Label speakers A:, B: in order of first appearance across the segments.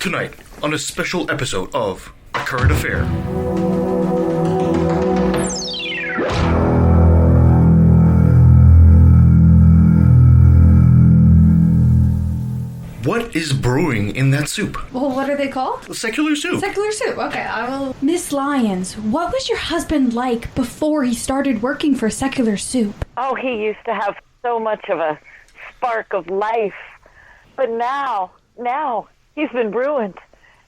A: Tonight, on a special episode of A Current Affair. What is brewing in that soup?
B: Well, what are they called?
A: Secular soup.
B: Secular soup. Okay, I will.
C: Miss Lyons, what was your husband like before he started working for Secular Soup?
D: Oh, he used to have so much of a spark of life. But now, he's been ruined.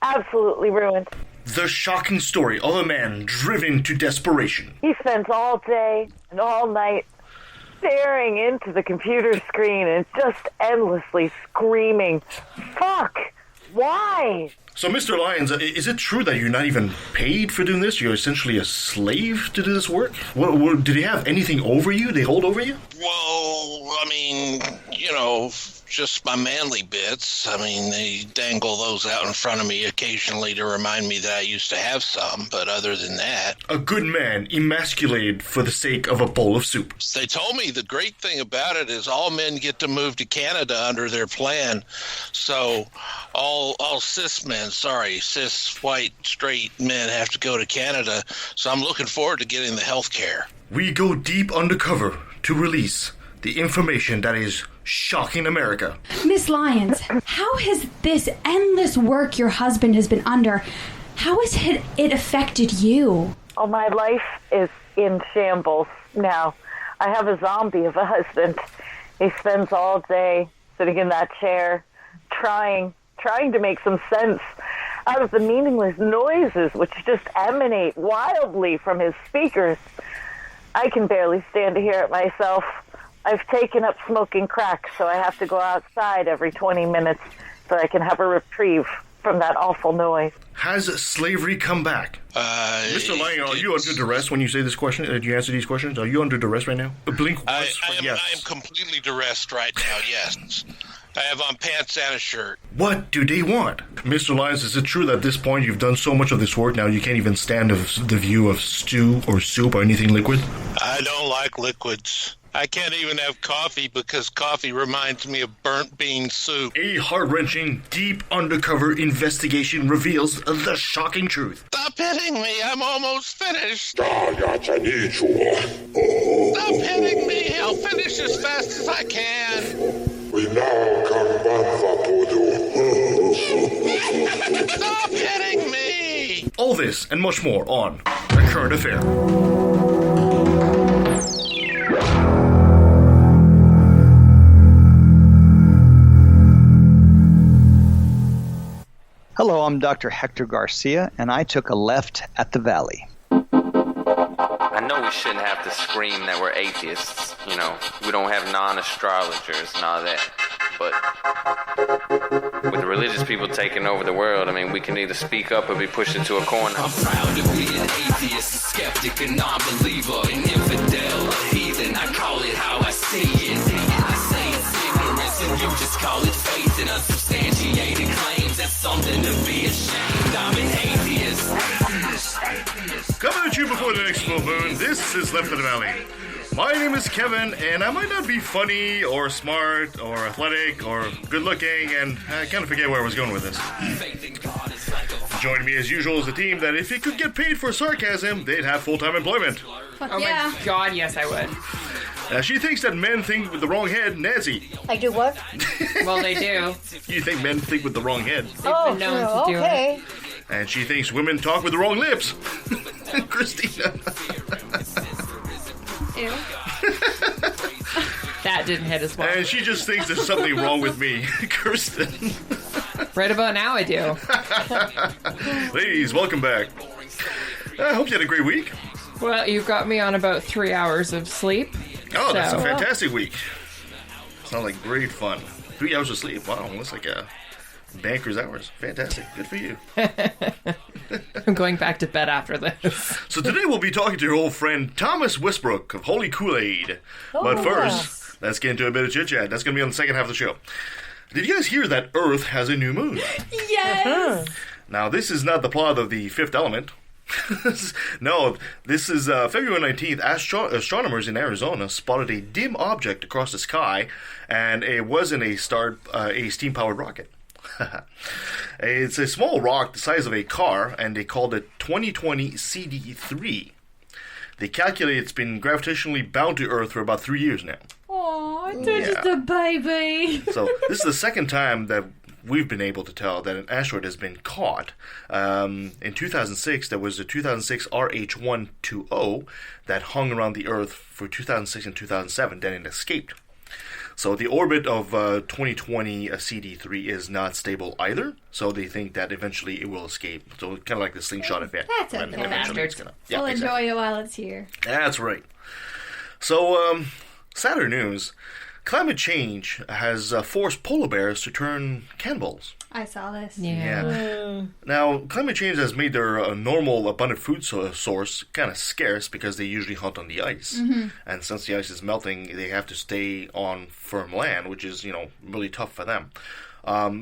D: Absolutely ruined.
A: The shocking story of a man driven to desperation.
D: He spends all day and all night staring into the computer screen and just endlessly screaming, "Fuck! Why?"
A: So, Mr. Lyons, is it true that you're not even paid for doing this? You're essentially a slave to do this work? What, did they have anything over you? They hold over you?
E: Well, I mean, just my manly bits. I mean, they dangle those out in front of me occasionally to remind me that I used to have some, but other than that...
A: A good man emasculated for the sake of a bowl of soup.
E: They told me the great thing about it is all men get to move to Canada under their plan. So all cis white, straight men have to go to Canada. So I'm looking forward to getting the health care.
A: We go deep undercover to release the information that is shocking America.
C: Miss Lyons, how has this endless work your husband has been under, how has it affected you?
D: Oh, my life is in shambles now. I have a zombie of a husband. He spends all day sitting in that chair, trying to make some sense out of the meaningless noises which just emanate wildly from his speakers. I can barely stand to hear it myself. I've taken up smoking crack, so I have to go outside every 20 minutes so I can have a reprieve from that awful noise.
A: Has slavery come back? Mr. Lyons, are you under duress when you say this question? Did you answer these questions? Are you under duress right now? Blink once for yes.
E: I am completely duressed right now, yes. I have on pants and a shirt.
A: What do they want? Mr. Lyons, is it true that at this point you've done so much of this work now you can't even stand the view of stew or soup or anything liquid?
E: I don't like liquids. I can't even have coffee because coffee reminds me of burnt bean soup.
A: A heart-wrenching, deep undercover investigation reveals the shocking truth.
E: Stop hitting me! I'm almost finished! Stop
F: hitting
E: me! I'll finish as fast as I can!
F: We now come
E: Stop hitting me!
A: All this and much more on A Current Affair.
G: Hello, I'm Dr. Hector Garcia, and I took a left at the Valley.
H: I know we shouldn't have to scream that we're atheists. We don't have non-astrologers and all that. But with the religious people taking over the world, we can either speak up or be pushed into a corner.
I: I'm proud to be an atheist, a skeptic, a non-believer, an infidel, a heathen. I call it how I see it. I say it's ignorance and you just call it faith in unsubstantiated claims. That's something to be ashamed. I'm an atheist.
A: Coming at you before the next full moon, this is Left of the Valley. My name is Kevin, and I might not be funny or smart or athletic or good-looking, and I kind of forget where I was going with this. Joining me as usual is a team that if it could get paid for sarcasm, they'd have full-time employment.
B: Oh yeah. My God, yes I would.
A: She thinks that men think with the wrong head, Nancy.
D: I do what?
B: Well, they do.
A: You think men think with the wrong head.
B: They've been known to do it.
A: And she thinks women talk with the wrong lips. Christina.
B: Ew. That didn't hit as well.
A: And she just thinks there's something wrong with me. Kirsten.
B: Right about now I do.
A: Ladies, welcome back. I hope you had a great week.
B: Well, you've got me on about 3 hours of sleep.
A: Oh, that's a fantastic week. Sounds like great fun. 3 hours of sleep. Wow, that's like a banker's hours. Fantastic. Good for you.
B: I'm going back to bed after this.
A: So today we'll be talking to your old friend Thomas Westbrook of Holy Koolaid. But first, let's get into a bit of chit-chat. That's going to be on the second half of the show. Did you guys hear that Earth has a new moon?
B: Yes!
A: Now, this is not the plot of The Fifth Element. No, this is February 19th. Astronomers in Arizona spotted a dim object across the sky, and it wasn't a steam-powered rocket. It's a small rock the size of a car, and they called it 2020 CD3. They calculate it's been gravitationally bound to Earth for about 3 years now.
C: Aw, they're just a baby.
A: So this is the second time that we've been able to tell that an asteroid has been caught. In 2006, there was a 2006 RH120 that hung around the Earth for 2006 and 2007, then it escaped. So the orbit of 2020 CD3 is not stable either, so they think that eventually it will escape. So kind of like the slingshot effect.
C: That's okay.
A: And eventually it's gonna, yeah,
C: We'll
A: exactly.
C: enjoy it while it's here.
A: That's right. So, sadder news. Climate change has forced polar bears to turn cannibals.
C: I saw this.
A: Yeah. Now, climate change has made their normal abundant food source kind of scarce because they usually hunt on the ice.
C: Mm-hmm.
A: And since the ice is melting, they have to stay on firm land, which is, really tough for them.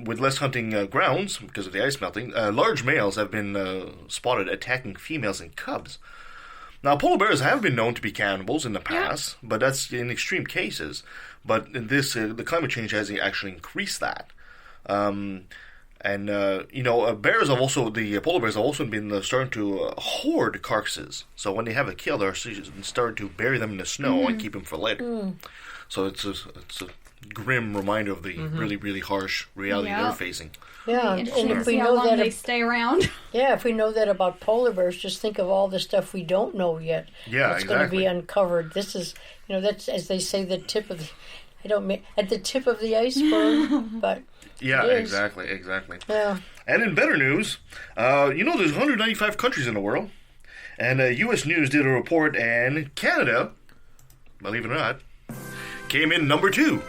A: With less hunting grounds, because of the ice melting, large males have been spotted attacking females and cubs. Now, polar bears have been known to be cannibals in the past, but that's in extreme cases. But in this, the climate change has actually increased that. Bears have also, the polar bears have also been starting to hoard carcasses. So when they have a kill, they're starting to bury them in the snow and keep them for later. So it's a grim reminder of the really, really harsh reality they're facing.
J: Yeah, and if we
C: how
J: know
C: long
J: that
C: they stay around.
J: Yeah, if we know that about polar bears, just think of all the stuff we don't know yet.
A: Yeah,
J: that's going to be uncovered. This is, that's, as they say, the tip of the, I don't mean at the tip of the iceberg, but
A: yeah, exactly.
J: Yeah.
A: And in better news, there's 195 countries in the world, and U.S. News did a report, and Canada, believe it or not, came in number 2.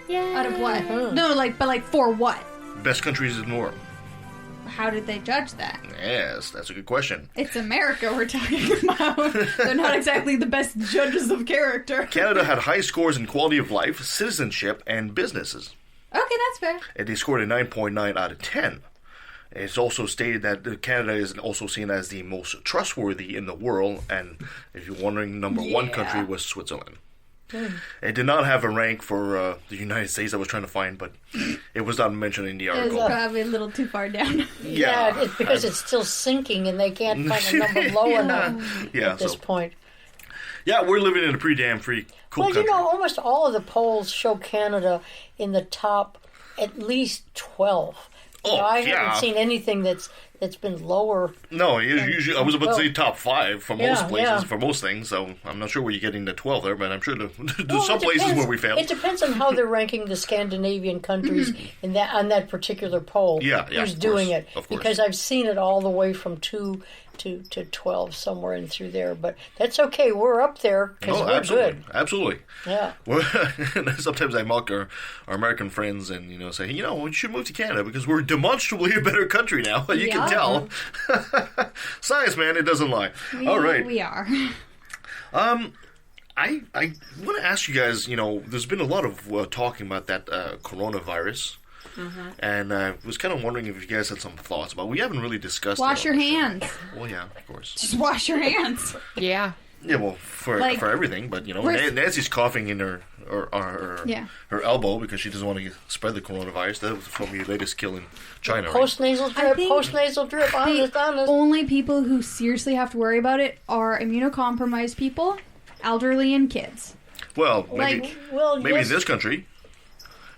C: Yeah. Out of what? No, but for what?
A: Best countries in the world.
C: How did they judge that?
A: Yes, that's a good question.
C: It's America we're talking about. They're not exactly the best judges of character.
A: Canada had high scores in quality of life, citizenship, and businesses.
C: Okay, that's fair.
A: And they scored a 9.9 out of 10. It's also stated that Canada is also seen as the most trustworthy in the world, and if you're wondering, number 1 country was Switzerland. It did not have a rank for the United States I was trying to find, but it was not mentioned in the article.
C: It's probably a little too far down.
J: Yeah, it's because it's still sinking and they can't find a number low enough at this point.
A: Yeah, we're living in a pretty damn cool country.
J: Almost all of the polls show Canada in the top at least 12. I haven't seen anything that's been lower.
A: No, usually I was about to say top 5 for most places, for most things. So I'm not sure where you're getting the 12 there, but I'm sure there's some places where we fail.
J: It depends on how they're ranking the Scandinavian countries on that particular poll. Who's doing it? Because I've seen it all the way from 2 to 12 somewhere in through there, but that's okay. We're up there because we're good.
A: Absolutely.
J: Yeah.
A: Sometimes I mock our American friends and say, we should move to Canada because we're demonstrably a better country now. You can tell. Science, man, it doesn't lie. All right.
C: We are.
A: I want to ask you guys, there's been a lot of talking about that coronavirus. And I was kind of wondering if you guys had some thoughts about it. We haven't really discussed
C: Wash your hands.
A: Well, yeah, of course.
C: Just wash your hands.
B: Yeah.
A: Yeah, well, for everything, but Nancy's coughing in her elbow because she doesn't want to spread the coronavirus. That was from your latest kill in China,
J: Post-nasal drip, honest.
C: Only people who seriously have to worry about it are immunocompromised people, elderly, and kids.
A: Well, maybe in this country.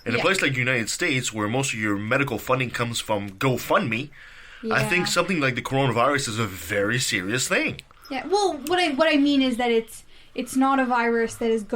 A: In a place like the United States, where most of your medical funding comes from GoFundMe, I think something like the coronavirus is a very serious thing.
C: Yeah. Well, what I mean is that it's not a virus that is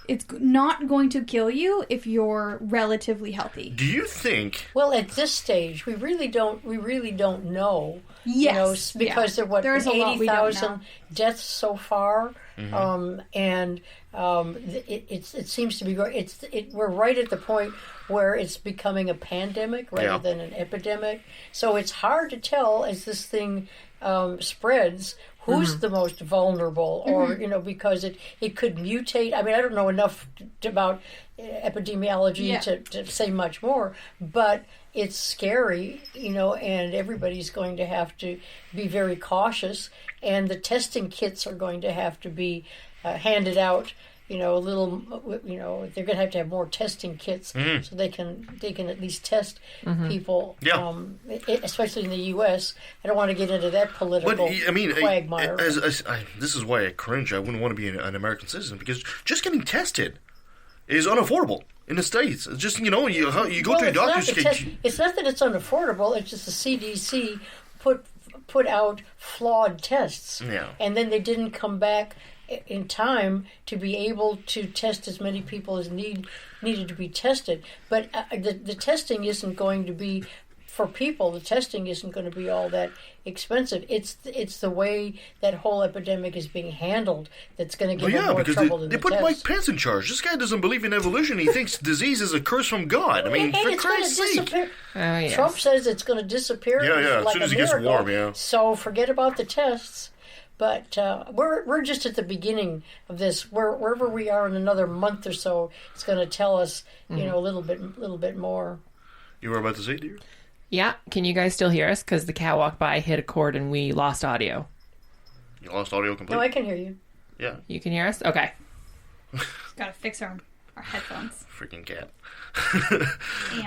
C: it's not going to kill you if you're relatively healthy.
A: Do you think?
J: Well, at this stage, we really don't know.
C: Yes,
J: because there's 80,000 deaths so far, and it seems to be we're right at the point where it's becoming a pandemic rather than an epidemic. So it's hard to tell as this thing spreads who's the most vulnerable, or because it could mutate. I mean, I don't know enough about epidemiology to say much more, but it's scary, and everybody's going to have to be very cautious, and the testing kits are going to have to be handed out a little, they're going to have more testing kits so they can at least test people.
A: Yeah.
J: Especially in the U.S. I don't want to get into that political quagmire.
A: This is why I cringe. I wouldn't want to be an American citizen because just getting tested is unaffordable in the States. It's just, you go to your doctor's.
J: It's not that it's unaffordable. It's just the CDC put out flawed tests.
A: Yeah.
J: And then they didn't come back in time to be able to test as many people as needed to be tested. But the testing isn't going to be for people. The testing isn't going to be all that expensive. It's the way that whole epidemic is being handled that's going to give them more trouble than the
A: put
J: test.
A: Mike Pence in charge. This guy doesn't believe in evolution. He thinks disease is a curse from God. I mean, for Christ's sake.
B: Yes.
J: Trump says it's going to disappear.
A: Yeah.
J: Like
A: as soon as it gets warm, yeah.
J: So forget about the tests. But we're just at the beginning of this. Wherever we are in another month or so, it's going to tell us, a little bit more.
A: You were about to say, dear?
B: Yeah. Can you guys still hear us? Because the cat walked by, hit a cord, and we lost audio.
A: You lost audio completely?
J: No, I can hear you.
A: Yeah.
B: You can hear us? Okay.
C: Got to fix our headphones.
A: Freaking cat.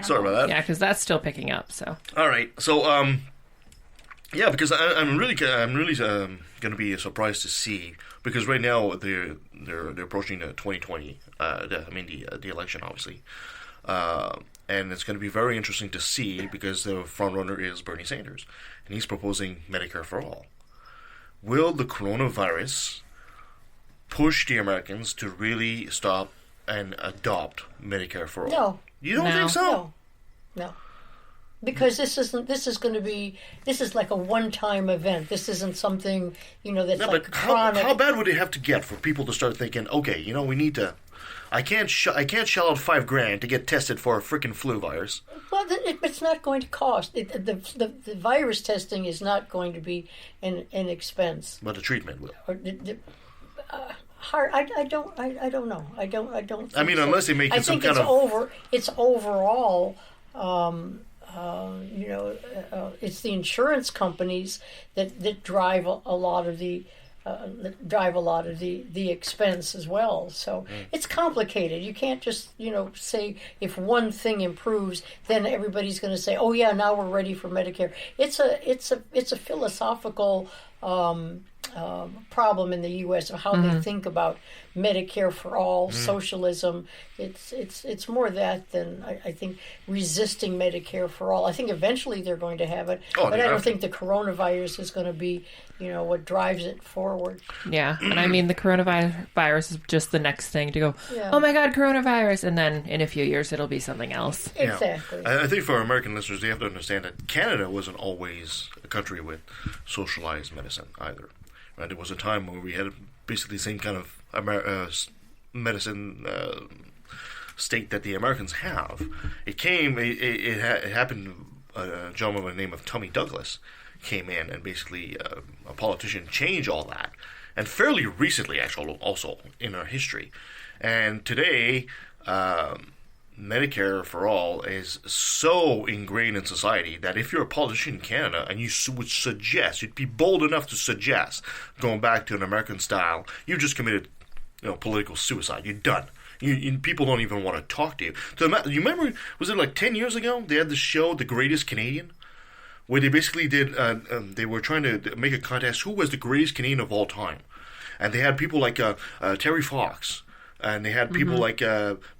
A: Sorry about that.
B: Yeah, because that's still picking up. So.
A: All right. So, yeah, because I'm really going to be surprised to see, because right now they're approaching 2020. The election, obviously, and it's going to be very interesting to see because the front runner is Bernie Sanders, and he's proposing Medicare for all. Will the coronavirus push the Americans to really stop and adopt Medicare for all?
J: No.
A: You don't think so?
J: No. Because this is like a one-time event. This isn't something, that's like chronic.
A: How bad would it have to get for people to start thinking, okay, we need to, I can't shell out $5,000 to get tested for a freaking flu virus.
J: Well, it's not going to cost. The virus testing is not going to be an expense.
A: But the treatment will.
J: I don't know. I don't.
A: I mean, unless they make it some kind
J: of. It's overall. It's the insurance companies that drive a lot of the expense as well. So it's complicated. You can't just say if one thing improves, then everybody's going to say, oh yeah, now we're ready for Medicare. It's a philosophical problem in the U.S. of how they think about Medicare for all, socialism. It's more that than I think resisting Medicare for all. I think eventually they're going to have it, but I don't think the coronavirus is going to be what drives it forward.
B: Yeah, and I mean the coronavirus is just the next thing to go. Yeah. Oh my God, coronavirus, and then in a few years it'll be something else.
J: Exactly.
A: I think for American listeners, they have to understand that Canada wasn't always a country with socialized medicine either. Right? There was a time where we had basically the same kind of medicine state that the Americans have. It happened. A gentleman by the name of Tommy Douglas came in, and basically a politician changed all that, and fairly recently, actually, also in our history. And today, Medicare for all is so ingrained in society that if you're a politician in Canada and you'd be bold enough to suggest going back to an American style, you just committed, political suicide. You're done. People don't even want to talk to you. So you remember, was it like 10 years ago? They had this show, The Greatest Canadian, where they basically did. They were trying to make a contest who was the greatest Canadian of all time, and they had people like Terry Fox. And they had people like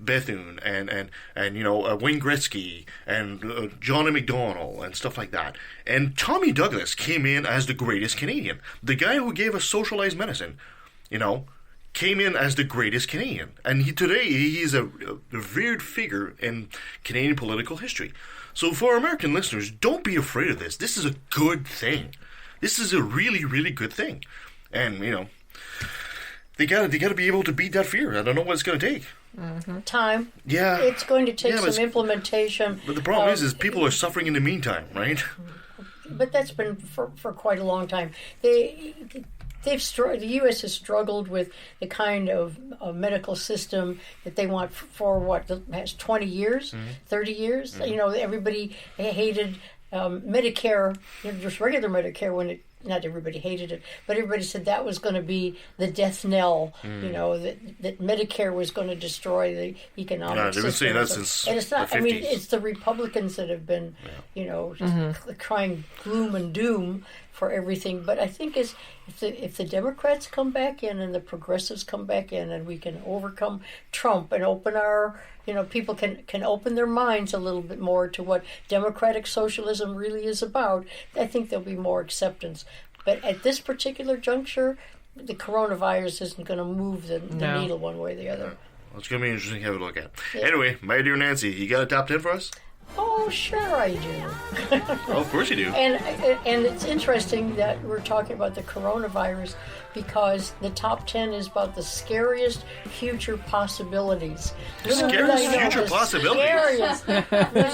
A: Bethune and Wayne Gretzky and Johnny McDonald and stuff like that. And Tommy Douglas came in as the greatest Canadian. The guy who gave us socialized medicine, came in as the greatest Canadian. And today he's a revered figure in Canadian political history. So for American listeners, don't be afraid of this. This is a good thing. This is a really, really good thing. And, They gotta be able to beat that fear. I don't know what it's going to take.
J: Time.
A: Yeah.
J: It's going to take some implementation.
A: But the problem is people are suffering in the meantime, right?
J: But that's been for quite a long time. The U.S. has struggled with the kind of medical system that they want for what, the past 20 years, 30 years? Everybody hated Medicare, just regular Medicare not everybody hated it, but everybody said that was going to be the death knell. That Medicare was going to destroy the economic system. They've been saying that since and it's not. The 50s. I mean, it's the Republicans that have been, crying gloom and doom for everything. But I think if the Democrats come back in and the progressives come back in, and we can overcome Trump and open our, people can open their minds a little bit more to what democratic socialism really is about, I think there'll be more acceptance. But at this particular juncture, the coronavirus isn't going to move the needle one way or the other.
A: Well, it's going to be interesting to have a look at. Yeah. Anyway, my dear Nancy, you got a top 10 for us?
J: Oh, sure I do.
A: Oh, of course you do.
J: And it's interesting that we're talking about the coronavirus, because the top 10 is about the scariest future possibilities.
A: Scariest future possibilities?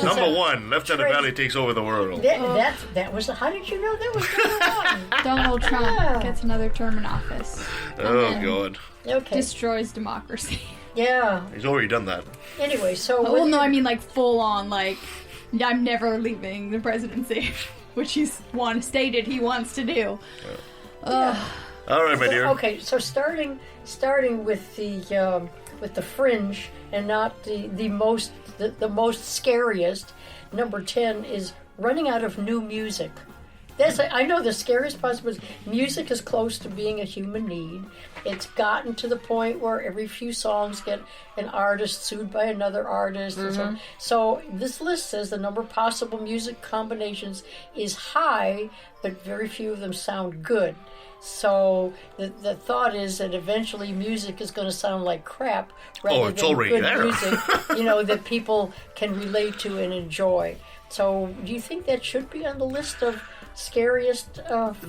A: Number 1, Left Out of Valley takes over the world.
J: That was, how did you know that was number 1?
C: Donald Trump gets another term in office.
A: Oh, God.
J: Okay.
C: Destroys democracy.
J: Yeah.
A: He's already done that.
J: Anyway, so...
C: Well, no, I mean, full on, I'm never leaving the presidency, which he's stated he wants to do.
A: Yeah. All right, my dear.
J: Okay, so starting with the fringe and not the most scariest, number 10 is running out of new music. I know the scariest possibility. Music is close to being a human need. It's gotten to the point where every few songs get an artist sued by another artist. Mm-hmm. And so this list says the number of possible music combinations is high, but very few of them sound good. So the thought is that eventually music is going to sound like crap rather than good music, that people can relate to and enjoy. So do you think that should be on the list of scariest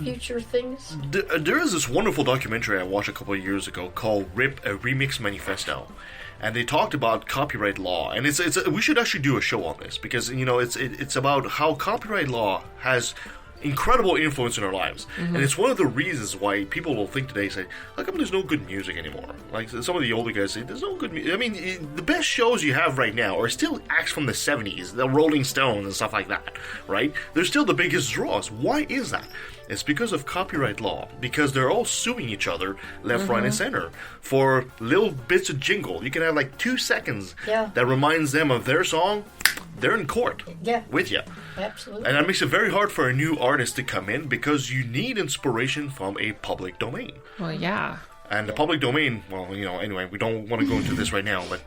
J: future things?
A: There is this wonderful documentary I watched a couple of years ago called RIP, a Remix Manifesto. And they talked about copyright law, and we should actually do a show on this, because it's about how copyright law has incredible influence in our lives. Mm-hmm. And it's one of the reasons why people will think today, say, how come there's no good music anymore? Like some of the older guys say, there's no good music. I mean, the best shows you have right now are still acts from the 70s, the Rolling Stones and stuff like that, right? They're still the biggest draws. Why is that? It's because of copyright law, because they're all suing each other left, right, and center for little bits of jingle. You can have 2 seconds that reminds them of their song. They're in court with you.
J: Absolutely.
A: And that makes it very hard for a new artist to come in, because you need inspiration from a public domain.
B: Well, yeah.
A: And the public domain, anyway, we don't want to go into this right now, but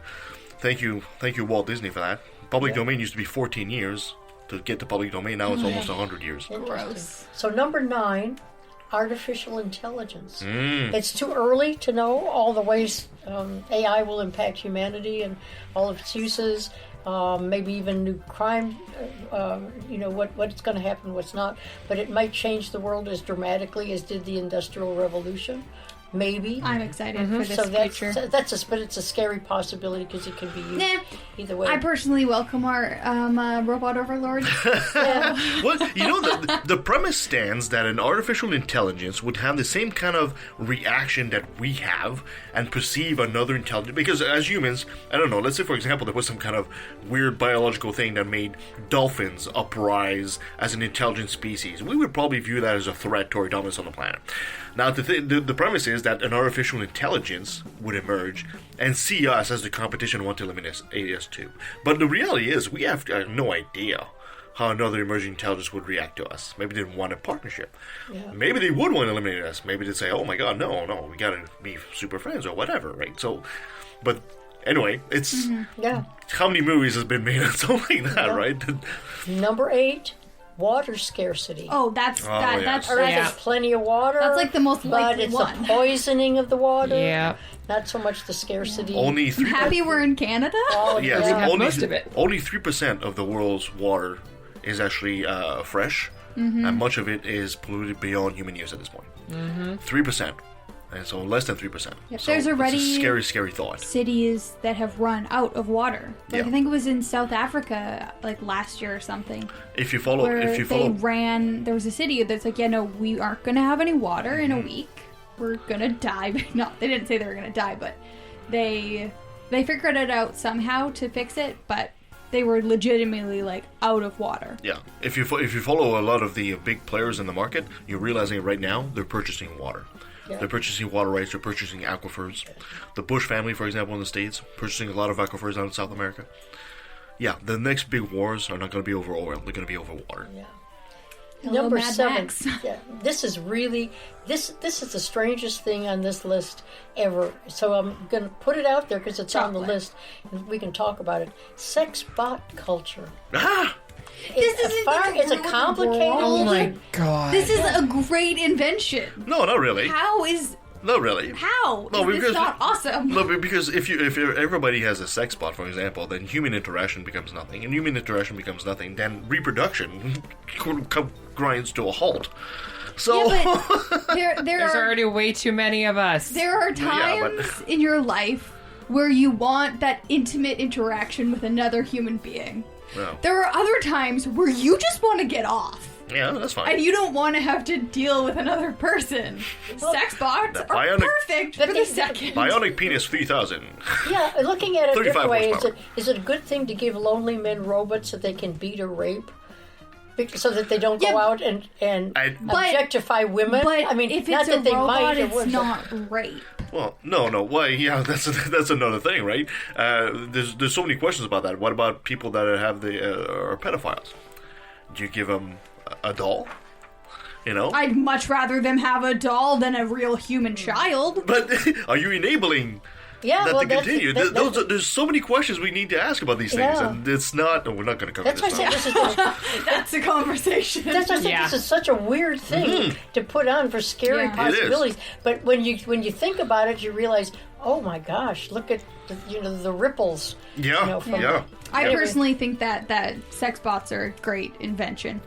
A: thank you Walt Disney for that. Public domain used to be 14 years to get to public domain. Now it's almost 100 years.
J: Gross. So number 9, artificial intelligence. It's too early to know all the ways AI will impact humanity and all of its uses. Maybe even new crime, what's going to happen, what's not. But it might change the world as dramatically as did the Industrial Revolution. Maybe.
C: I'm excited for this future.
J: But it's a scary possibility, because it can be used either way.
C: I personally welcome our robot overlords.
A: Well, the premise stands that an artificial intelligence would have the same kind of reaction that we have and perceive another intelligence. Because as humans, I don't know, let's say for example there was some kind of weird biological thing that made dolphins uprise as an intelligent species. We would probably view that as a threat to our dominance on the planet. Now, the premise is that an artificial intelligence would emerge and see us as the competition want to eliminate us too. But the reality is, we have no idea how another emerging intelligence would react to us. Maybe they'd want a partnership. Yeah. Maybe they would want to eliminate us. Maybe they'd say, oh my god, no, we gotta be super friends or whatever, right? So, but anyway, it's... How many movies has been made on something like that, right?
J: Number 8... water scarcity.
C: Oh, that's
J: There's plenty of water.
C: That's the most likely
J: one.
C: But
J: it's the poisoning of the water.
B: Yeah.
J: Not so much the scarcity.
A: Only 3%.
C: I'm happy we're in Canada.
B: Yes, most of it.
A: Only 3% of the world's water is actually fresh, and much of it is polluted beyond human use at this point. 3%. And so less than 3%.
C: Yep.
A: So
C: there's already
A: it's a scary thought.
C: Cities that have run out of water. I think it was in South Africa, last year or something.
A: If you follow,
C: there was a city that's we aren't going to have any water in a week. We're going to die. No, they didn't say they were going to die, but they figured it out somehow to fix it. But they were legitimately like out of water.
A: Yeah, if you follow a lot of the big players in the market, you're realizing right now they're purchasing water. Yeah. They're purchasing water rights. They're purchasing aquifers. The Bush family, for example, in the States, purchasing a lot of aquifers out in South America. Yeah, the next big wars are not going to be over oil. They're going to be over water.
J: Yeah.
C: Hello,
J: Number
C: Mad
J: 7.
C: Max.
J: Yeah, this is really this is the strangest thing on this list ever. So I'm going to put it out there because it's on the list, and we can talk about it. Sex bot culture.
A: Ah!
J: It's a complicated.
B: Oh my god!
C: This is a great invention.
A: No, not really.
C: How is?
A: Not really.
C: How?
A: No,
C: Is this not awesome?
A: No, because if everybody has a sex bot, for example, then human interaction becomes nothing, and human interaction becomes nothing, then reproduction grinds to a halt. So
C: Yeah, but
B: there's already way too many of us.
C: There are times in your life where you want that intimate interaction with another human being.
A: No.
C: There are other times where you just want to get off.
A: Yeah, that's fine.
C: And you don't want to have to deal with another person. Sex bots are perfect for the second.
A: Bionic Penis 3000.
J: Yeah, looking at it a different way,
A: horsepower.
J: is it a good thing to give lonely men robots so they can beat or rape? So that they don't go out and objectify women?
C: But
J: I mean,
C: if
J: not
C: it's
J: that
C: a
J: they
C: robot,
J: might.
C: it's not rape.
A: Well, no. Well, yeah, that's another thing, right? There's so many questions about that. What about people that have are pedophiles? Do you give them a doll? You know?
C: I'd much rather them have a doll than a real human child.
A: But are you enabling that to continue? There's so many questions we need to ask about these things, and it's not. We're not going to cover this now.
C: That's a conversation.
J: That's why I think this is such a weird thing to put on for scary possibilities. But when you think about it, you realize, oh my gosh, look at the ripples.
A: Yeah,
C: I personally think that sex bots are a great invention.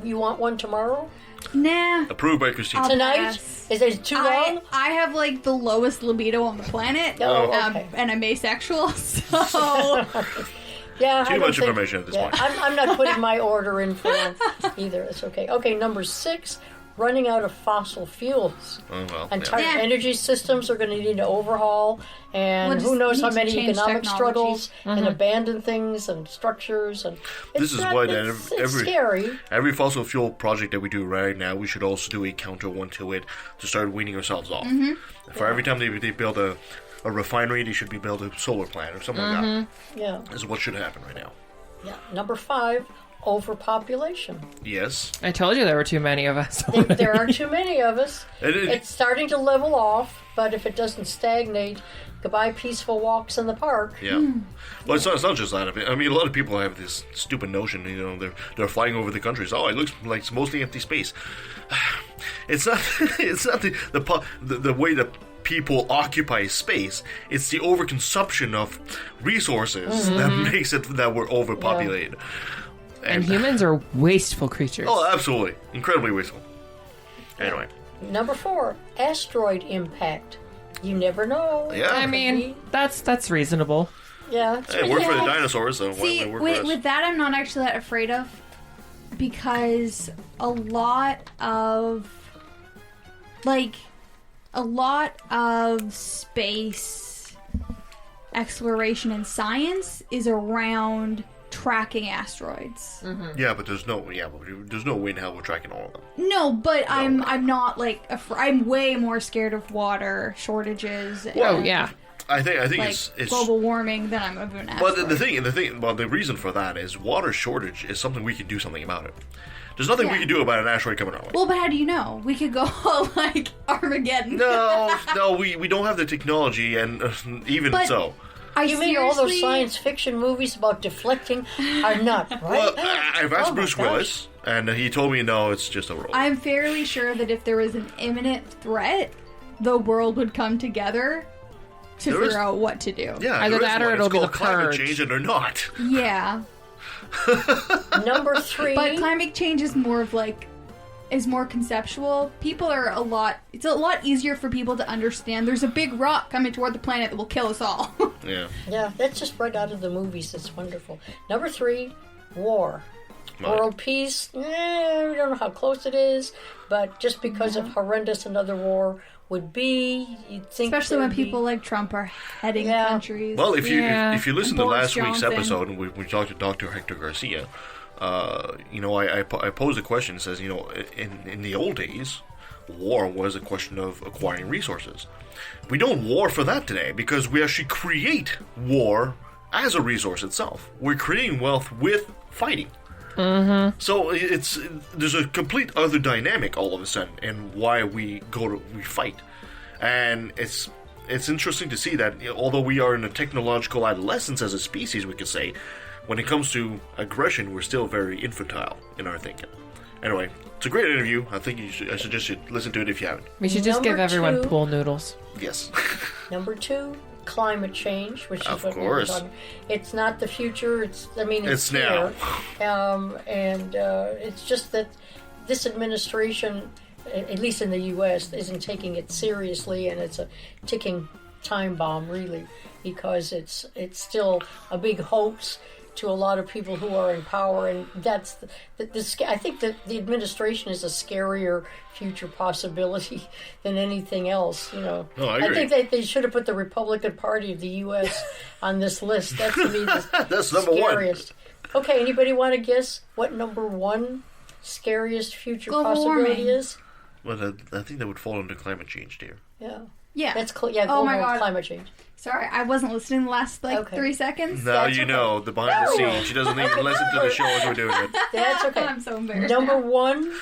J: You want one tomorrow?
C: Nah.
A: Approved by Christine.
J: Tonight?
C: Pass.
J: Is it too long?
C: I have like the lowest libido on the planet.
J: Okay.
C: And I'm asexual, so
J: yeah.
A: Too much information at this point.
J: I'm not putting my order in for either. It's okay. Okay, number 6. Running out of fossil fuels. Entire energy systems are going to need to overhaul, and who knows how many economic struggles and abandon things and structures. And
A: this is why
J: it's scary.
A: Every fossil fuel project that we do right now, we should also do a counter one to it to start weaning ourselves off. For every time they build a refinery, they should be building a solar plant or something like that.
J: Yeah,
A: this is what should happen right now.
J: Yeah. Number 5. Overpopulation.
A: Yes.
B: I told you there were too many of us.
J: There are too many of us. It's starting to level off, but if it doesn't stagnate, goodbye peaceful walks in the park.
A: Yeah. Well, it's not just that. I mean, a lot of people have this stupid notion, they're flying over the countries. Oh, it looks like it's mostly empty space. It's not. It's not the way that people occupy space. It's the overconsumption of resources that makes it that we're overpopulated.
B: Yeah. And humans are wasteful creatures.
A: Oh, absolutely. Incredibly wasteful. Anyway.
J: Number 4, asteroid impact. You never know.
A: Yeah.
B: I mean, that's reasonable.
J: Yeah.
A: Hey, it worked for the dinosaurs, so why don't it work for us?
C: With that, I'm not actually that afraid of, because a lot of space exploration and science is around tracking asteroids.
A: Yeah, but there's no way in hell we're tracking all of them.
C: No, but I'm not I'm way more scared of water shortages.
A: Well,
C: and,
A: I think
C: like,
A: it's
C: global warming than I'm of an asteroid.
A: But the reason for that is water shortage is something we can do something about it. There's nothing we can do about an asteroid coming our way.
C: Well, but how do you know? We could go like Armageddon.
A: No, we don't have the technology, and even so.
J: You mean all those science fiction movies about deflecting are not, right?
A: Well, I've asked Bruce Willis, and he told me no, it's just a role.
C: I'm fairly sure that if there was an imminent threat, the world would come together to figure out what to do.
A: Yeah,
B: either that or it'll be the
A: climate
B: purge.
A: change, and they're not.
C: Yeah.
J: Number 3.
C: But climate change is more of is more conceptual. It's a lot easier for people to understand. There's a big rock coming toward the planet that will kill us all.
A: Yeah.
J: Yeah, that's just right out of the movies. It's wonderful. Number 3, war. World peace, we don't know how close it is, but just because of horrendous another war would be. You'd think,
C: especially when people like Trump are heading countries.
A: Well, if you listen to last week's
C: Johnson.
A: episode, we talked to Dr. Hector Garcia. I posed a question. It says, in the old days, war was a question of acquiring resources. We don't war for that today because we actually create war as a resource itself. We're creating wealth with fighting. Mm-hmm. So there's a complete other dynamic all of a sudden in why we fight, and it's interesting to see that although we are in a technological adolescence as a species, we could say, when it comes to aggression, we're still very infantile in our thinking. Anyway, it's a great interview. I think I suggest you listen to it if you haven't.
B: We should just give everyone pool noodles.
A: Yes.
J: Number 2. Climate change, which is
A: of
J: what
A: course.
J: we're talking. It's not the future. It's
A: now.
J: It's just that this administration, at least in the U.S., isn't taking it seriously, and it's a ticking time bomb, really, because it's still a big hoax to a lot of people who are in power, and that's I think that the administration is a scarier future possibility than anything else.
A: No, I agree.
J: think they should have put the Republican Party of the U.S. on this list. That's to me
A: that's
J: the
A: number
J: scariest. Okay, anybody want to guess what number 1 scariest future
C: Global
J: possibility
C: warming.
J: is?
A: Well, I think that would fall under climate change, dear.
J: Yeah. That's
C: Oh
J: global
C: my God.
J: climate change.
C: Sorry, I wasn't listening the last 3 seconds.
A: Now
J: That's okay.
A: the behind the scenes. She doesn't even listen to the show as we're doing it.
J: That's okay.
C: I'm so embarrassed.
J: Number 1,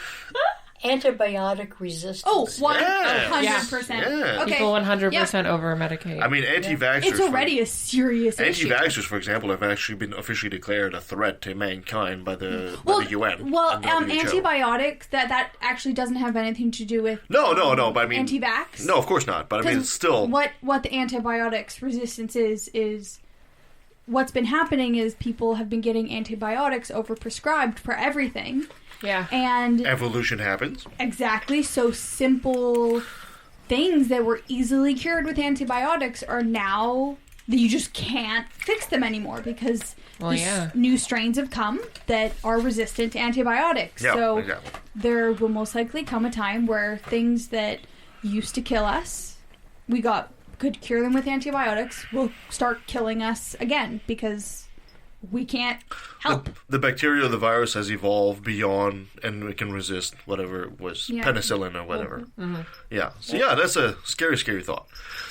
J: antibiotic resistance.
C: Oh, 100%.
A: Yeah.
C: Okay.
B: People 100% over medicate.
A: I mean, anti-vaxxers.
C: It's already a serious issue.
A: Anti-vaxxers, for example, have actually been officially declared a threat to mankind by the UN.
C: Well,
A: and WHO.
C: antibiotics, that actually doesn't have anything to do with
A: No, but I mean
C: anti-vax.
A: No, of course not. But I mean, it's still
C: what the antibiotics resistance is. What's been happening is people have been getting antibiotics overprescribed for everything.
B: Yeah.
C: And
A: evolution happens.
C: Exactly. So simple things that were easily cured with antibiotics are now you just can't fix them anymore because new strains have come that are resistant to antibiotics.
A: Yeah,
C: so
A: exactly.
C: there will most likely come a time where things that used to kill us, could cure them with antibiotics, will start killing us again because we can't help.
A: The bacteria of the virus has evolved beyond, and it can resist whatever it was, penicillin or whatever.
B: Mm-hmm.
A: Yeah. So that's a scary, scary thought.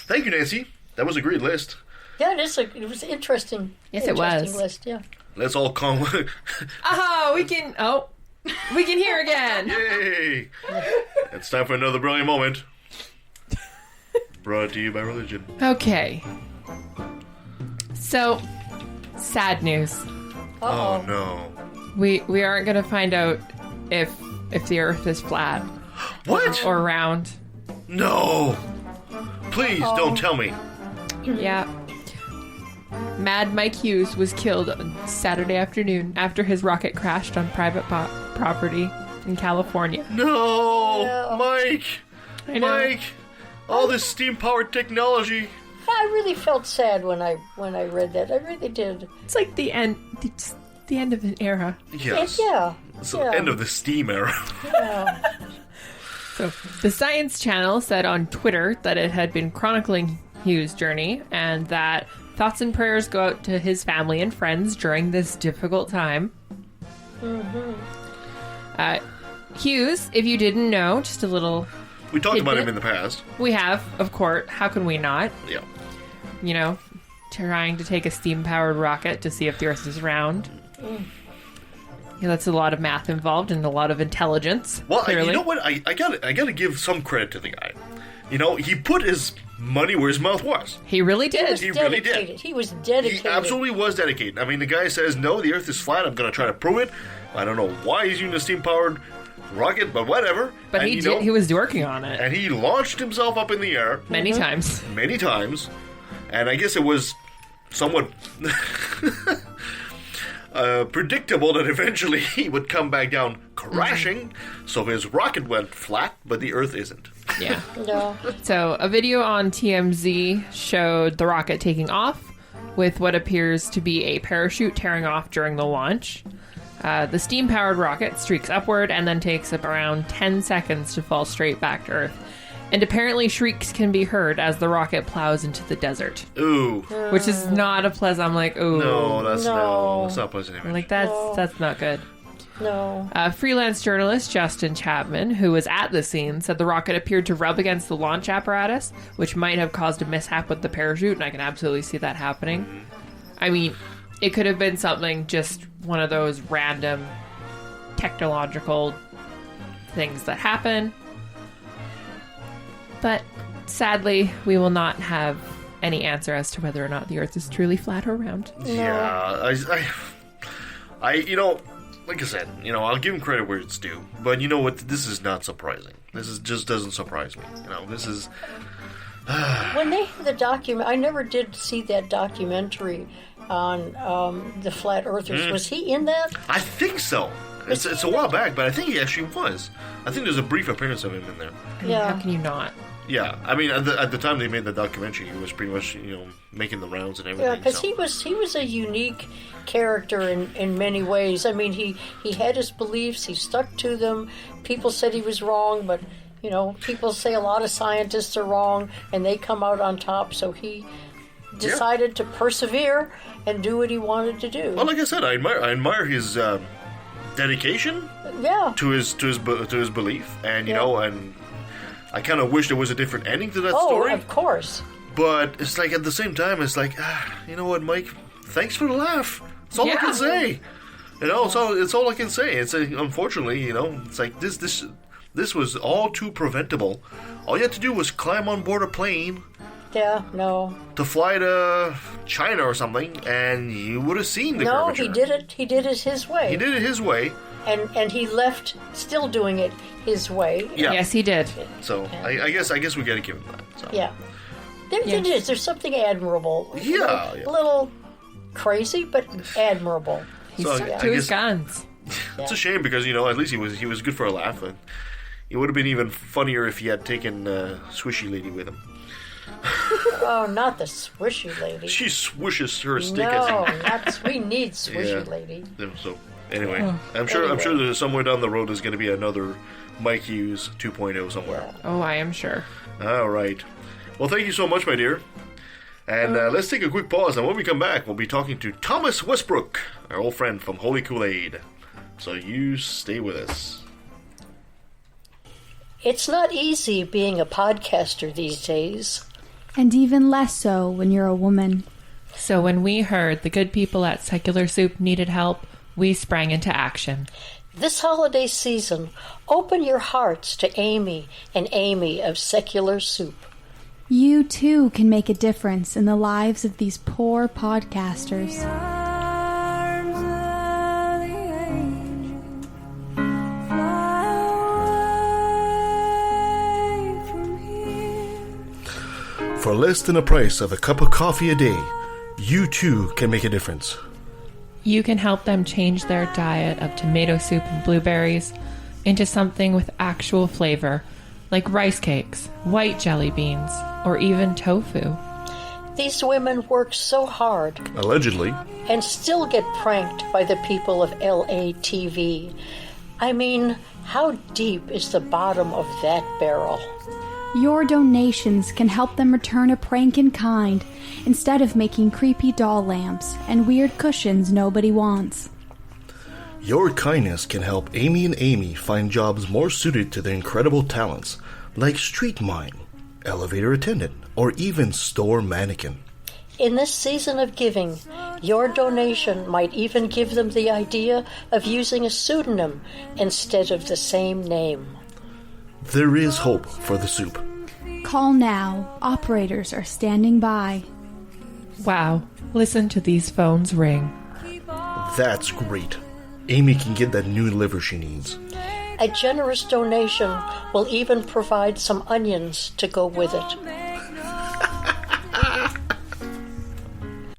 A: Thank you, Nancy. That was a great list.
J: Yeah, it was interesting.
B: Yes, it was.
J: List, yeah.
A: Let's all come.
B: we can hear again.
A: Yay! It's time for another brilliant moment. Brought to you by religion.
B: Okay. So, sad news.
J: Uh-oh.
A: Oh no.
B: We aren't going to find out if the Earth is flat.
A: What?
B: Or round.
A: No. Please don't tell me.
B: Yeah. Mad Mike Hughes was killed on Saturday afternoon after his rocket crashed on private property in California.
A: No, Mike.
B: I know.
A: Mike. All this steam-powered technology.
J: I really felt sad when I read that. I really did.
B: It's like the end of an era.
A: Yes.
J: Yeah.
A: It's the end of the steam era.
J: Yeah.
B: So, the Science Channel said on Twitter that it had been chronicling Hughes' journey and that thoughts and prayers go out to his family and friends during this difficult time.
J: Mm-hmm.
B: Hughes, if you didn't know, just a little...
A: We talked about him in the past.
B: We have, of course. How can we not?
A: Yeah.
B: Trying to take a steam-powered rocket to see if the Earth is round. Yeah, that's a lot of math involved and a lot of intelligence.
A: Well,
B: clearly.
A: you know what? I gotta give some credit to the guy. He put his money where his mouth was.
B: He really did.
A: He really did.
J: He was dedicated.
A: He absolutely was dedicated. I mean, the guy says, no, the Earth is flat. I'm going to try to prove it. I don't know why he's using a steam-powered rocket, but whatever.
B: But he was working on it.
A: And he launched himself up in the air.
B: Many times.
A: Many times. And I guess it was somewhat predictable that eventually he would come back down crashing. Mm-hmm. So his rocket went flat, but the Earth isn't.
B: Yeah.
J: No.
B: So a video on TMZ showed the rocket taking off with what appears to be a parachute tearing off during the launch. The steam-powered rocket streaks upward and then takes up around 10 seconds to fall straight back to Earth. And apparently shrieks can be heard as the rocket plows into the desert.
A: Ooh.
B: Which is not a pleasant. I'm like, ooh.
A: No, that's not pleasant.
B: Like, that's not good.
J: No.
B: Freelance journalist Justin Chapman, who was at the scene, said the rocket appeared to rub against the launch apparatus, which might have caused a mishap with the parachute, and I can absolutely see that happening. I mean, it could have been something, just one of those random technological things that happen. But sadly, we will not have any answer as to whether or not the Earth is truly flat or round.
A: Yeah, I like I said, I'll give him credit where it's due. But you know what? This is not surprising. Just doesn't surprise me. This is...
J: When they had the document, I never did see that documentary on the Flat Earthers. Was he in that?
A: I think so. It's a while back, but I think he actually was. I think there's a brief appearance of him in there.
B: Yeah. How can you not?
A: Yeah, I mean, at the time they made the documentary, he was pretty much, making the rounds and everything.
J: Yeah, because he was a unique character in many ways. I mean, he had his beliefs, he stuck to them. People said he was wrong, but, people say a lot of scientists are wrong, and they come out on top, so he decided to persevere and do what he wanted to do.
A: Well, like I said, I admire his dedication to his belief, and, and... I kind of wish there was a different ending to that story.
J: Oh, of course.
A: But it's like at the same time, it's like, you know what, Mike? Thanks for the laugh. That's all I can say. It's all I can say. It's unfortunately, it's like this was all too preventable. All you had to do was climb on board a plane.
J: Yeah, no.
A: To fly to China or something, and you would have seen the curvature.
J: No, he did it his way.
A: He did it his way.
J: And he left still doing it his way.
A: Yeah.
B: Yes, he did.
A: So I guess we got to give him that. So.
J: Yeah. There's something admirable.
A: Yeah.
J: A little crazy, but admirable.
B: He stuck to his guns.
A: It's a shame because at least he was good for a laugh. And it would have been even funnier if he had taken Swishy Lady with him.
J: Oh, not the Swishy Lady.
A: She swishes her stick.
J: We need Swishy Lady.
A: So. Anyway, I'm sure there's somewhere down the road there's going to be another Mike Hughes 2.0 somewhere.
B: Oh, I am sure.
A: All right. Well, thank you so much, my dear. And let's take a quick pause, and when we come back, we'll be talking to Thomas Westbrook, our old friend from Holy Koolaid. So you stay with us.
J: It's not easy being a podcaster these days.
C: And even less so when you're a woman.
B: So when we heard the good people at Secular Soup needed help, we sprang into action.
J: This holiday season, open your hearts to Amy and Amy of Secular Soup.
C: You too can make a difference in the lives of these poor podcasters.
A: For less than the price of a cup of coffee a day, you too can make a difference.
B: You can help them change their diet of tomato soup and blueberries into something with actual flavor, like rice cakes, white jelly beans, or even tofu.
J: These women work so hard.
A: Allegedly.
J: And still get pranked by the people of LATV. I mean, how deep is the bottom of that barrel?
C: Your donations can help them return a prank in kind instead of making creepy doll lamps and weird cushions nobody wants.
A: Your kindness can help Amy and Amy find jobs more suited to their incredible talents, like street mime, elevator attendant, or even store mannequin.
J: In this season of giving, your donation might even give them the idea of using a pseudonym instead of the same name.
A: There is hope for the soup.
C: Call now. Operators are standing by.
B: Wow, listen to these phones ring.
A: That's great. Amy can get that new liver she needs.
J: A generous donation will even provide some onions to go with it.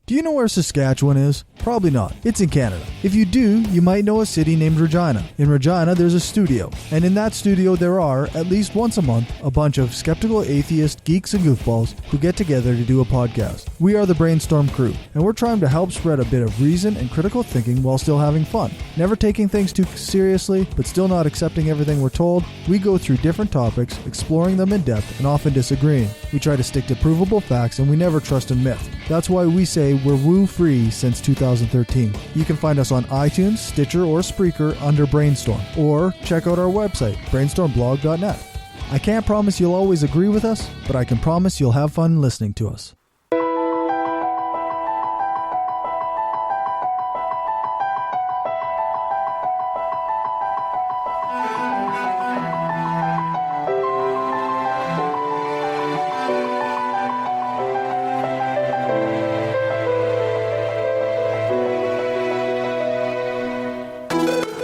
K: Do you know where Saskatchewan is? Probably not. It's in Canada. If you do, you might know a city named Regina. In Regina, there's a studio. And in that studio, there are, at least once a month, a bunch of skeptical atheist geeks and goofballs who get together to do a podcast. We are the Brainstorm crew, and we're trying to help spread a bit of reason and critical thinking while still having fun. Never taking things too seriously, but still not accepting everything we're told. We go through different topics, exploring them in depth, and often disagreeing. We try to stick to provable facts, and we never trust in myth. That's why we say we're woo-free since 2013. You can find us on iTunes, Stitcher, or Spreaker under Brainstorm, or check out our website, brainstormblog.net. I can't promise you'll always agree with us, but I can promise you'll have fun listening to us.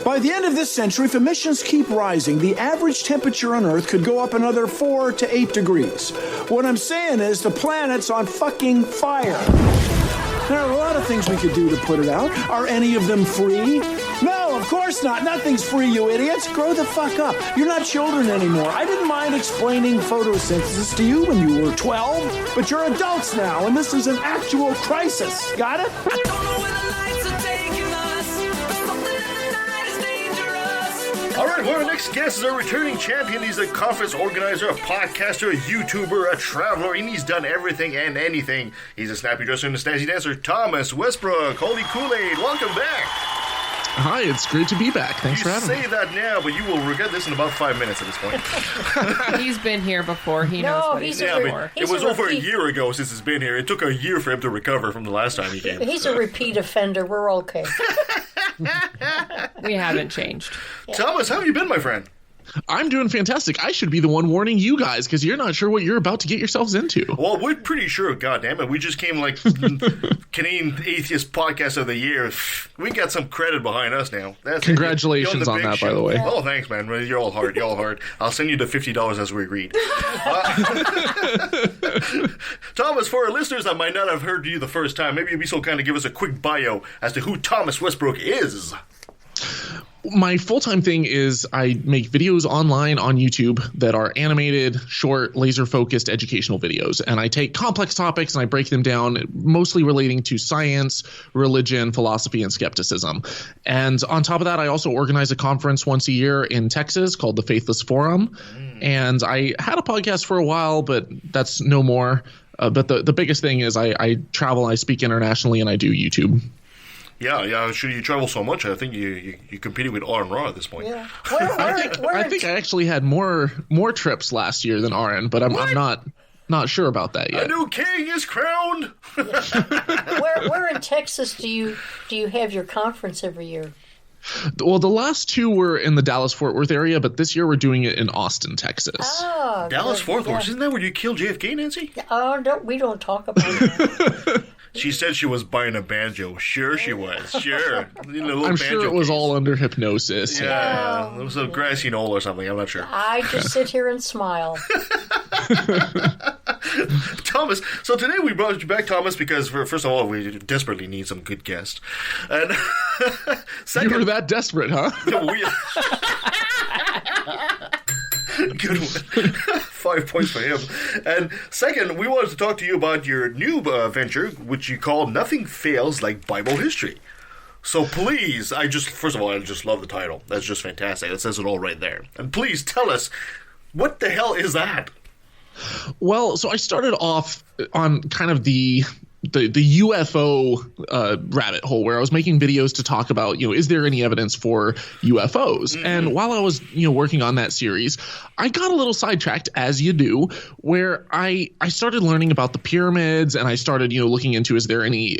L: By the end of this century, if emissions keep rising, the average temperature on Earth could go up another 4 to 8 degrees. What I'm saying is the planet's on fucking fire. There are a lot of things we could do to put it out. Are any of them free? No, of course not. Nothing's free, you idiots. Grow the fuck up. You're not children anymore. I didn't mind explaining photosynthesis to you when you were 12, but you're adults now, and this is an actual crisis. Got it?
I: I don't know where the lights are taking us, but something in the night is dangerous.
A: All right, well, our next guest is a returning champion. He's a conference organizer, a podcaster, a YouTuber, a traveler, and he's done everything and anything. He's a snappy dresser and a snazzy dancer, Thomas Westbrook. Holy Koolaid, welcome back.
M: Hi, it's great to be back. Thanks for having me.
A: You say that now, but you will regret this in about 5 minutes at this point.
B: He's been here before. He knows what he's
A: yeah,
B: here for.
A: It was over a year ago since he's been here. It took a year for him to recover from the last time he came.
J: He's a repeat offender. We're okay.
B: We haven't changed.
A: Thomas, how have you been, my friend?
M: I'm doing fantastic. I should be the one warning you guys because you're not sure what you're about to get yourselves into.
A: Well, we're pretty sure, goddammit. We just came like Canadian Atheist Podcast of the Year. We got some credit behind us now.
M: Congratulations on that, by the way.
A: Oh, thanks, man. You're all hard. You're all hard. I'll send you the $50 as we agreed. Thomas, for our listeners that might not have heard you the first time, maybe you'd be so kind to give us a quick bio as to who Thomas Westbrook is.
M: My full-time thing is I make videos online on YouTube that are animated, short, laser-focused educational videos. And I take complex topics and I break them down, mostly relating to science, religion, philosophy, and skepticism. And on top of that, I also organize a conference once a year in Texas called the Faithless Forum. And I had a podcast for a while, but that's no more. But the biggest thing is I travel, I speak internationally, and I do YouTube.
A: Yeah. Sure, you travel so much. I think you competed with R and Raw at this point.
J: Yeah.
M: I think I actually had more trips last year than RN, but I'm not sure about that yet.
A: A new king is crowned.
J: Where in Texas do you have your conference every year?
M: Well, the last two were in the Dallas-Fort Worth area, but this year we're doing it in Austin, Texas.
J: Oh,
A: Dallas-Fort Worth? Isn't that where you killed JFK, Nancy?
J: We don't talk about that.
A: She said she was buying a banjo. Sure she was. Sure.
M: I'm sure it was all under hypnosis.
A: Yeah. It was a grassy knoll or something. I'm not sure.
J: I just sit here and smile.
A: Thomas, so today we brought you back, Thomas, because first of all, we desperately need some good guests. And second,
M: you were that desperate, huh?
A: Good one. 5 points for him. And second, we wanted to talk to you about your new venture, which you call Nothing Fails Like Bible History. So please, first of all, I just love the title. That's just fantastic. It says it all right there. And please tell us, what the hell is that?
M: Well, so I started off on kind of the UFO rabbit hole where I was making videos to talk about, is there any evidence for UFOs? Mm-hmm. And while I was, working on that series, I got a little sidetracked, as you do, where I started learning about the pyramids, and I started, looking into, is there any,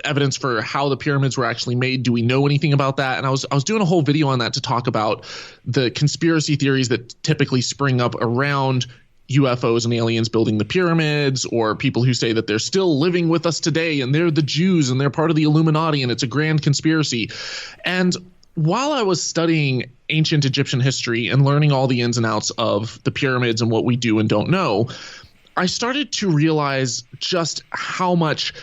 M: evidence for how the pyramids were actually made? Do we know anything about that? And I was doing a whole video on that to talk about the conspiracy theories that typically spring up around UFOs and aliens building the pyramids, or people who say that they're still living with us today and they're the Jews and they're part of the Illuminati and it's a grand conspiracy. And while I was studying ancient Egyptian history and learning all the ins and outs of the pyramids and what we do and don't know, I started to realize just how much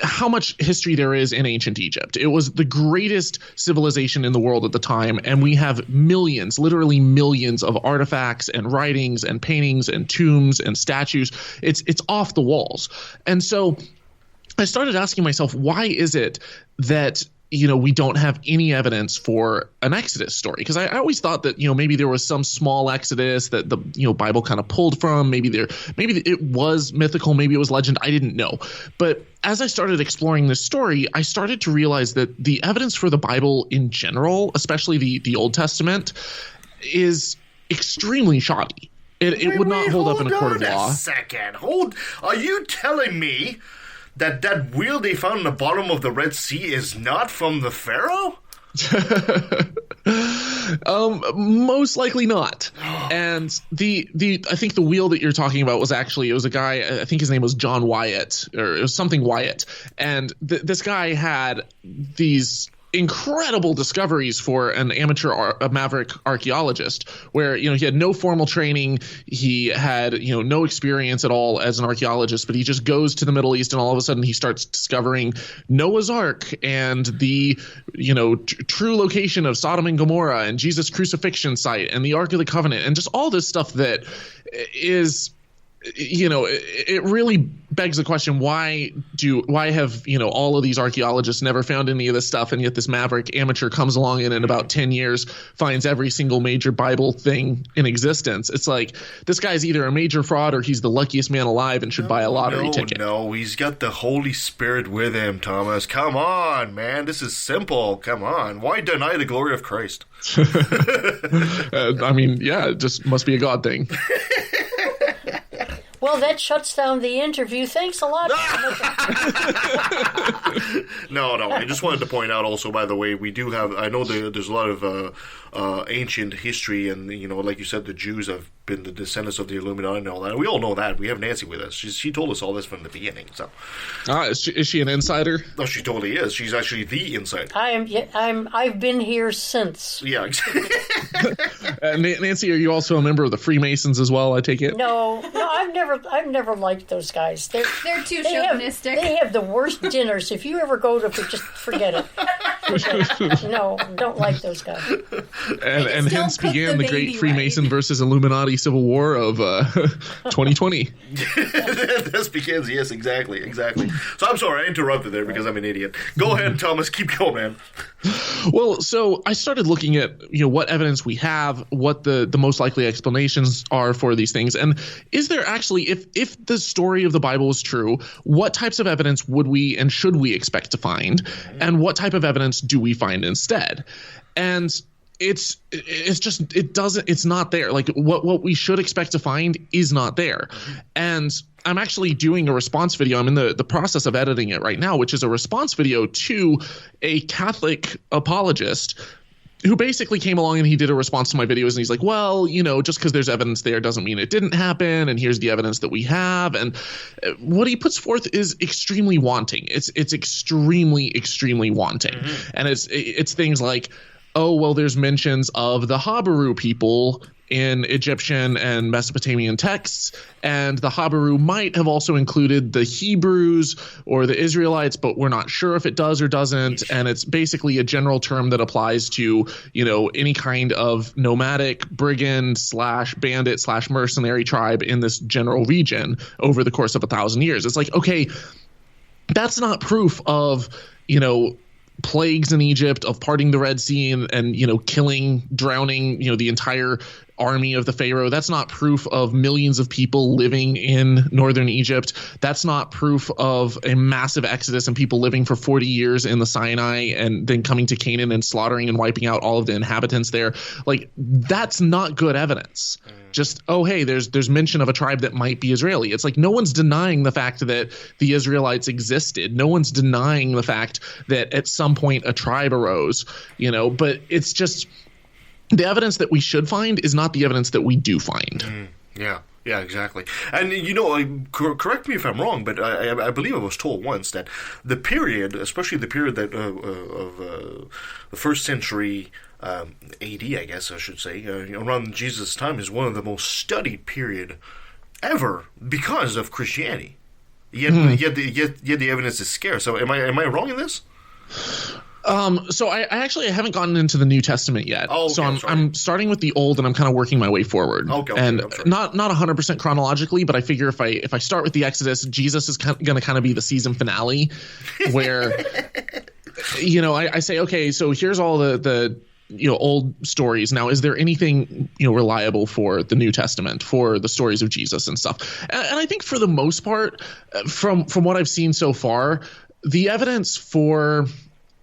M: how much history there is in ancient Egypt. It was the greatest civilization in the world at the time, and we have millions, literally millions of artifacts and writings and paintings and tombs and statues. It's off the walls. And so I started asking myself, why is it that we don't have any evidence for an Exodus story? Because I always thought that, maybe there was some small Exodus that the, Bible kind of pulled from. Maybe it was mythical. Maybe it was legend. I didn't know. But as I started exploring this story, I started to realize that the evidence for the Bible in general, especially the Old Testament, is extremely shoddy. It would not hold up in a court of law.
A: Second. Are you telling me that wheel they found in the bottom of the Red Sea is not from the Pharaoh?
M: Most likely not. And I think the wheel that you're talking about was actually, it was a guy, I think his name was John Wyatt, or it was something Wyatt. And this guy had these incredible discoveries for an amateur maverick archaeologist, where he had no formal training, he had no experience at all as an archaeologist, but he just goes to the Middle East and all of a sudden he starts discovering Noah's Ark and the true location of Sodom and Gomorrah and Jesus' crucifixion site and the Ark of the Covenant and just all this stuff that is it really begs the question, why have all of these archaeologists never found any of this stuff, and yet this maverick amateur comes along and in about 10 years finds every single major Bible thing in existence? It's like, this guy's either a major fraud or he's the luckiest man alive and should buy a lottery ticket.
A: No, he's got the Holy Spirit with him, Thomas. Come on, man. This is simple. Come on. Why deny the glory of Christ?
M: It just must be a God thing.
J: Well, that shuts down the interview. Thanks a lot.
A: No. I just wanted to point out also, by the way, we do have, I know there's a lot of ancient history, and, like you said, the Jews have been the descendants of the Illuminati and all that. We all know that. We have Nancy with us. She told us all this from the beginning. So,
M: is she an insider?
A: No, she totally is. She's actually the insider.
J: I've been here since.
A: Yeah.
M: Nancy, are you also a member of the Freemasons as well, I take it?
J: No, I've never liked those guys. They're
C: too chauvinistic.
J: They have the worst dinners. If you ever go to, just forget it. No, don't like those guys.
M: And hence began the great Freemason versus Illuminati civil war of 2020.
A: This begins, yes, exactly. So I'm sorry, I interrupted there because I'm an idiot. Go ahead, Thomas, keep going, man.
M: Well, so I started looking at what evidence we have, what the most likely explanations are for these things, and is there actually, if the story of the Bible is true, what types of evidence would we and should we expect to find, and what type of evidence do we find instead? And it's not there. Like what we should expect to find is not there. And I'm actually doing a response video. I'm in the process of editing it right now, which is a response video to a Catholic apologist who basically came along and he did a response to my videos, and he's like, well, just because there's evidence there doesn't mean it didn't happen, and here's the evidence that we have. And what he puts forth is extremely wanting. It's extremely, extremely wanting. Mm-hmm. And it's things like, oh, well, there's mentions of the Habaru people in Egyptian and Mesopotamian texts, and the Habaru might have also included the Hebrews or the Israelites, but we're not sure if it does or doesn't. And it's basically a general term that applies to, any kind of nomadic brigand / bandit / mercenary tribe in this general region over the course of 1,000 years. It's like, okay, that's not proof of, plagues in Egypt, of parting the Red Sea and killing, drowning, the entire army of the Pharaoh. That's not proof of millions of people living in northern Egypt. That's not proof of a massive exodus and people living for 40 years in the Sinai and then coming to Canaan and slaughtering and wiping out all of the inhabitants there. Like, that's not good evidence. Just, oh, hey, there's mention of a tribe that might be Israeli. It's like, no one's denying the fact that the Israelites existed. No one's denying the fact that at some point a tribe arose, but it's just, the evidence that we should find is not the evidence that we do find.
A: Yeah, exactly. And, correct me if I'm wrong, but I believe I was told once that the period, especially the period that of the first century AD, I guess I should say, around Jesus' time, is one of the most studied period ever because of Christianity. Yet the evidence is scarce. So am I wrong in this?
M: So I actually haven't gotten into the New Testament yet.
A: Oh, okay,
M: so I'm starting with the Old, and I'm kind of working my way forward.
A: Okay,
M: not 100% chronologically, but I figure if I start with the Exodus, Jesus is going to kind of be the season finale, where I say, okay, so here's all the old stories. Now, is there anything reliable for the New Testament, for the stories of Jesus and stuff? And I think for the most part, from what I've seen so far, the evidence for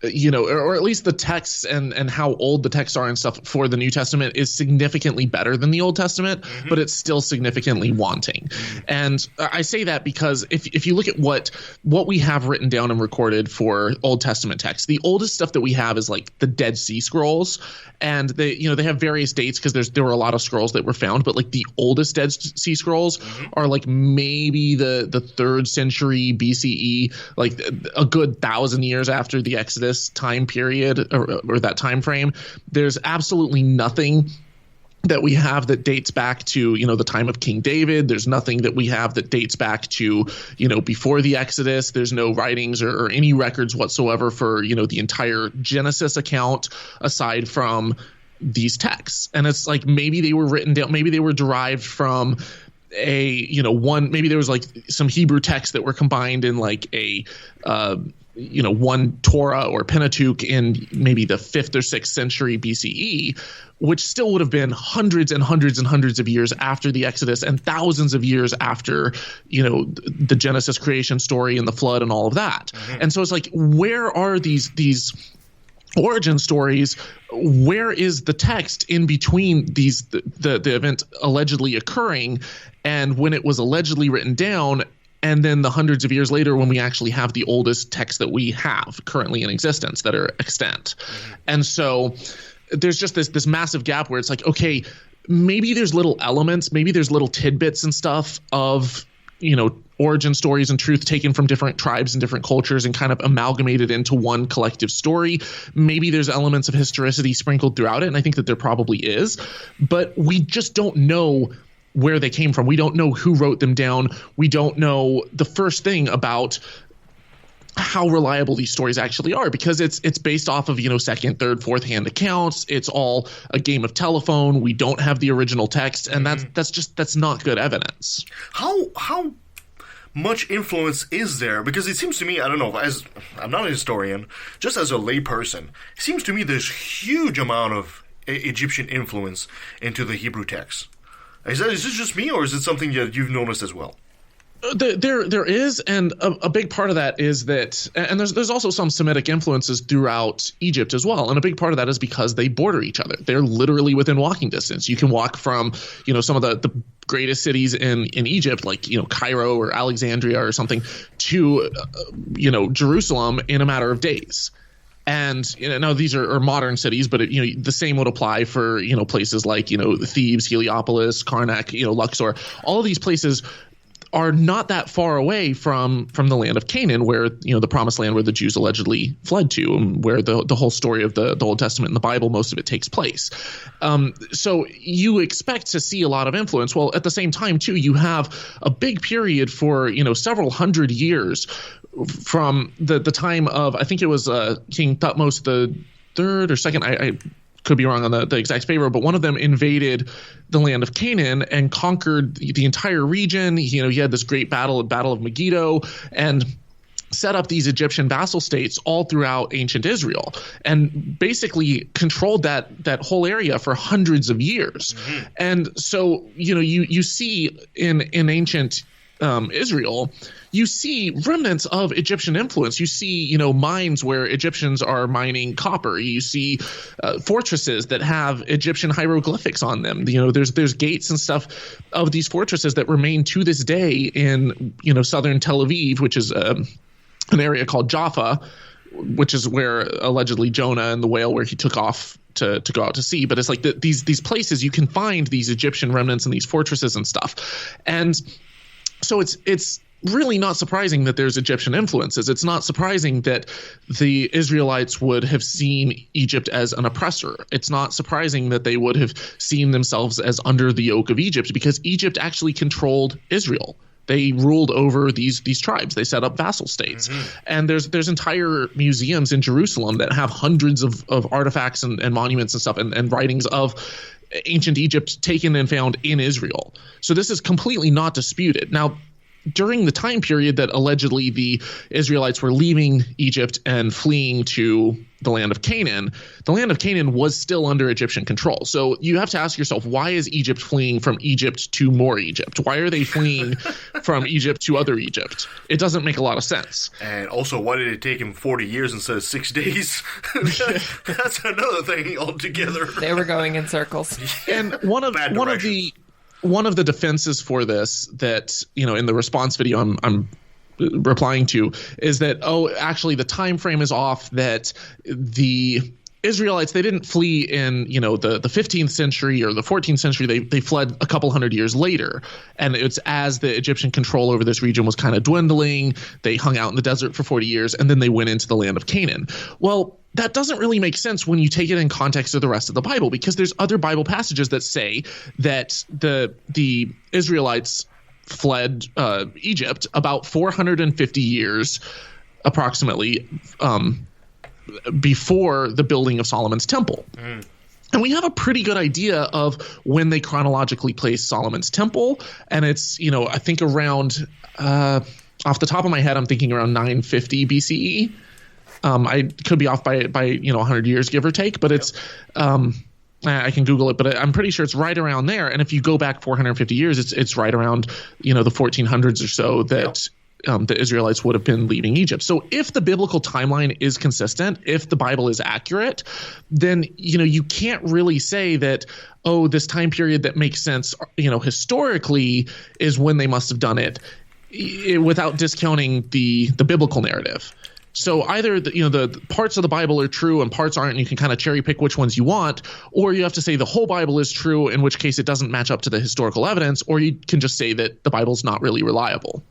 M: or at least the texts and how old the texts are and stuff for the New Testament is significantly better than the Old Testament, but it's still significantly wanting. And I say that because if you look at what we have written down and recorded for Old Testament texts, the oldest stuff that we have is like the Dead Sea Scrolls, and they have various dates because there were a lot of scrolls that were found, but like the oldest Dead Sea Scrolls are like maybe the 3rd century BCE, like a good 1,000 years after the Exodus time period or that time frame. There's absolutely nothing that we have that dates back to the time of King David. There's nothing that we have that dates back to before the Exodus. There's no writings or any records whatsoever for the entire Genesis account aside from these texts. And it's like maybe they were written down, maybe they were derived from maybe there was like some Hebrew texts that were combined in like a one Torah or Pentateuch in maybe the 5th or 6th century BCE, which still would have been hundreds and hundreds and hundreds of years after the Exodus and thousands of years after, the Genesis creation story and the flood and all of that. And so it's like, where are these origin stories? Where is the text in between the event allegedly occurring and when it was allegedly written down, and then the hundreds of years later when we actually have the oldest texts that we have currently in existence that are extant? And so there's just this massive gap where it's like, okay, maybe there's little elements, maybe there's little tidbits and stuff of origin stories and truth taken from different tribes and different cultures and kind of amalgamated into one collective story. Maybe there's elements of historicity sprinkled throughout it, and I think that there probably is, but we just don't know where they came from. We don't know who wrote them down. We don't know the first thing about how reliable these stories actually are, because it's based off of second, third, fourth hand accounts. It's all a game of telephone. We don't have the original text, and that's not good evidence.
A: How much influence is there? Because it seems to me, I don't know, as I'm not a historian, just as a layperson, it seems to me there's huge amount of Egyptian influence into the Hebrew text. Is this just me, or is it something that you've noticed as well?
M: There is, and a big part of that is that, and there's also some Semitic influences throughout Egypt as well, and a big part of that is because they border each other. They're literally within walking distance. You can walk from some of the greatest cities in Egypt, like Cairo or Alexandria or something, to Jerusalem in a matter of days. And now these are modern cities, but the same would apply for places like Thebes, Heliopolis, Karnak, Luxor. All of these places are not that far away from the land of Canaan, where the promised land where the Jews allegedly fled to, and where the whole story of the Old Testament and the Bible, most of it takes place. So you expect to see a lot of influence. Well, at the same time too, you have a big period for several hundred years from the time of, I think it was King Thutmose the third or second. I could be wrong on the exact favor, but one of them invaded the land of Canaan and conquered the entire region. He had this great battle of Megiddo, and set up these Egyptian vassal states all throughout ancient Israel, and basically controlled that whole area for hundreds of years. And so you see in ancient Israel, you see remnants of Egyptian influence. You see, mines where Egyptians are mining copper. You see fortresses that have Egyptian hieroglyphics on them. There's gates and stuff of these fortresses that remain to this day in, southern Tel Aviv, which is an area called Jaffa, which is where allegedly Jonah and the whale, where he took off to go out to sea. But it's like these places you can find these Egyptian remnants and these fortresses and stuff. And so it's really not surprising that there's Egyptian influences. It's not surprising that the Israelites would have seen Egypt as an oppressor. It's not surprising that they would have seen themselves as under the yoke of Egypt, because Egypt actually controlled Israel They ruled over these tribes. They set up vassal states. And there's entire museums in Jerusalem that have hundreds of artifacts and monuments and stuff and writings of ancient Egypt taken and found in Israel. So this is completely not disputed. Now, during the time period that allegedly the Israelites were leaving Egypt and fleeing to the land of Canaan was still under Egyptian control. So you have to ask yourself, why is Egypt fleeing from Egypt to more Egypt? Why are they fleeing from Egypt to other Egypt? It doesn't make a lot of sense.
A: And also, why did it take him 40 years instead of 6 days? That's another thing altogether.
B: They were going in circles.
M: And one of the defenses for this that, in the response video I'm replying to is that, actually the time frame is off, that the Israelites, they didn't flee in, the 15th century or the 14th century. They fled a couple hundred years later. And it's as the Egyptian control over this region was kind of dwindling, they hung out in the desert for 40 years, and then they went into the land of Canaan. Well, that doesn't really make sense when you take it in context of the rest of the Bible, because there's other Bible passages that say that the Israelites fled Egypt about 450 years approximately before the building of Solomon's temple. And we have a pretty good idea of when they chronologically placed Solomon's temple. And it's, I think around, off the top of my head, I'm thinking around 950 BCE. I could be off by 100 years, give or take, but it's I can Google it, but I'm pretty sure it's right around there. And if you go back 450 years, it's right around the 1400s or so that the Israelites would have been leaving Egypt. So if the biblical timeline is consistent, if the Bible is accurate, then you can't really say that, this time period that makes sense historically is when they must have done it, without discounting the biblical narrative. So either the parts of the Bible are true and parts aren't, and you can kind of cherry pick which ones you want, or you have to say the whole Bible is true, in which case it doesn't match up to the historical evidence, or you can just say that the Bible's not really reliable.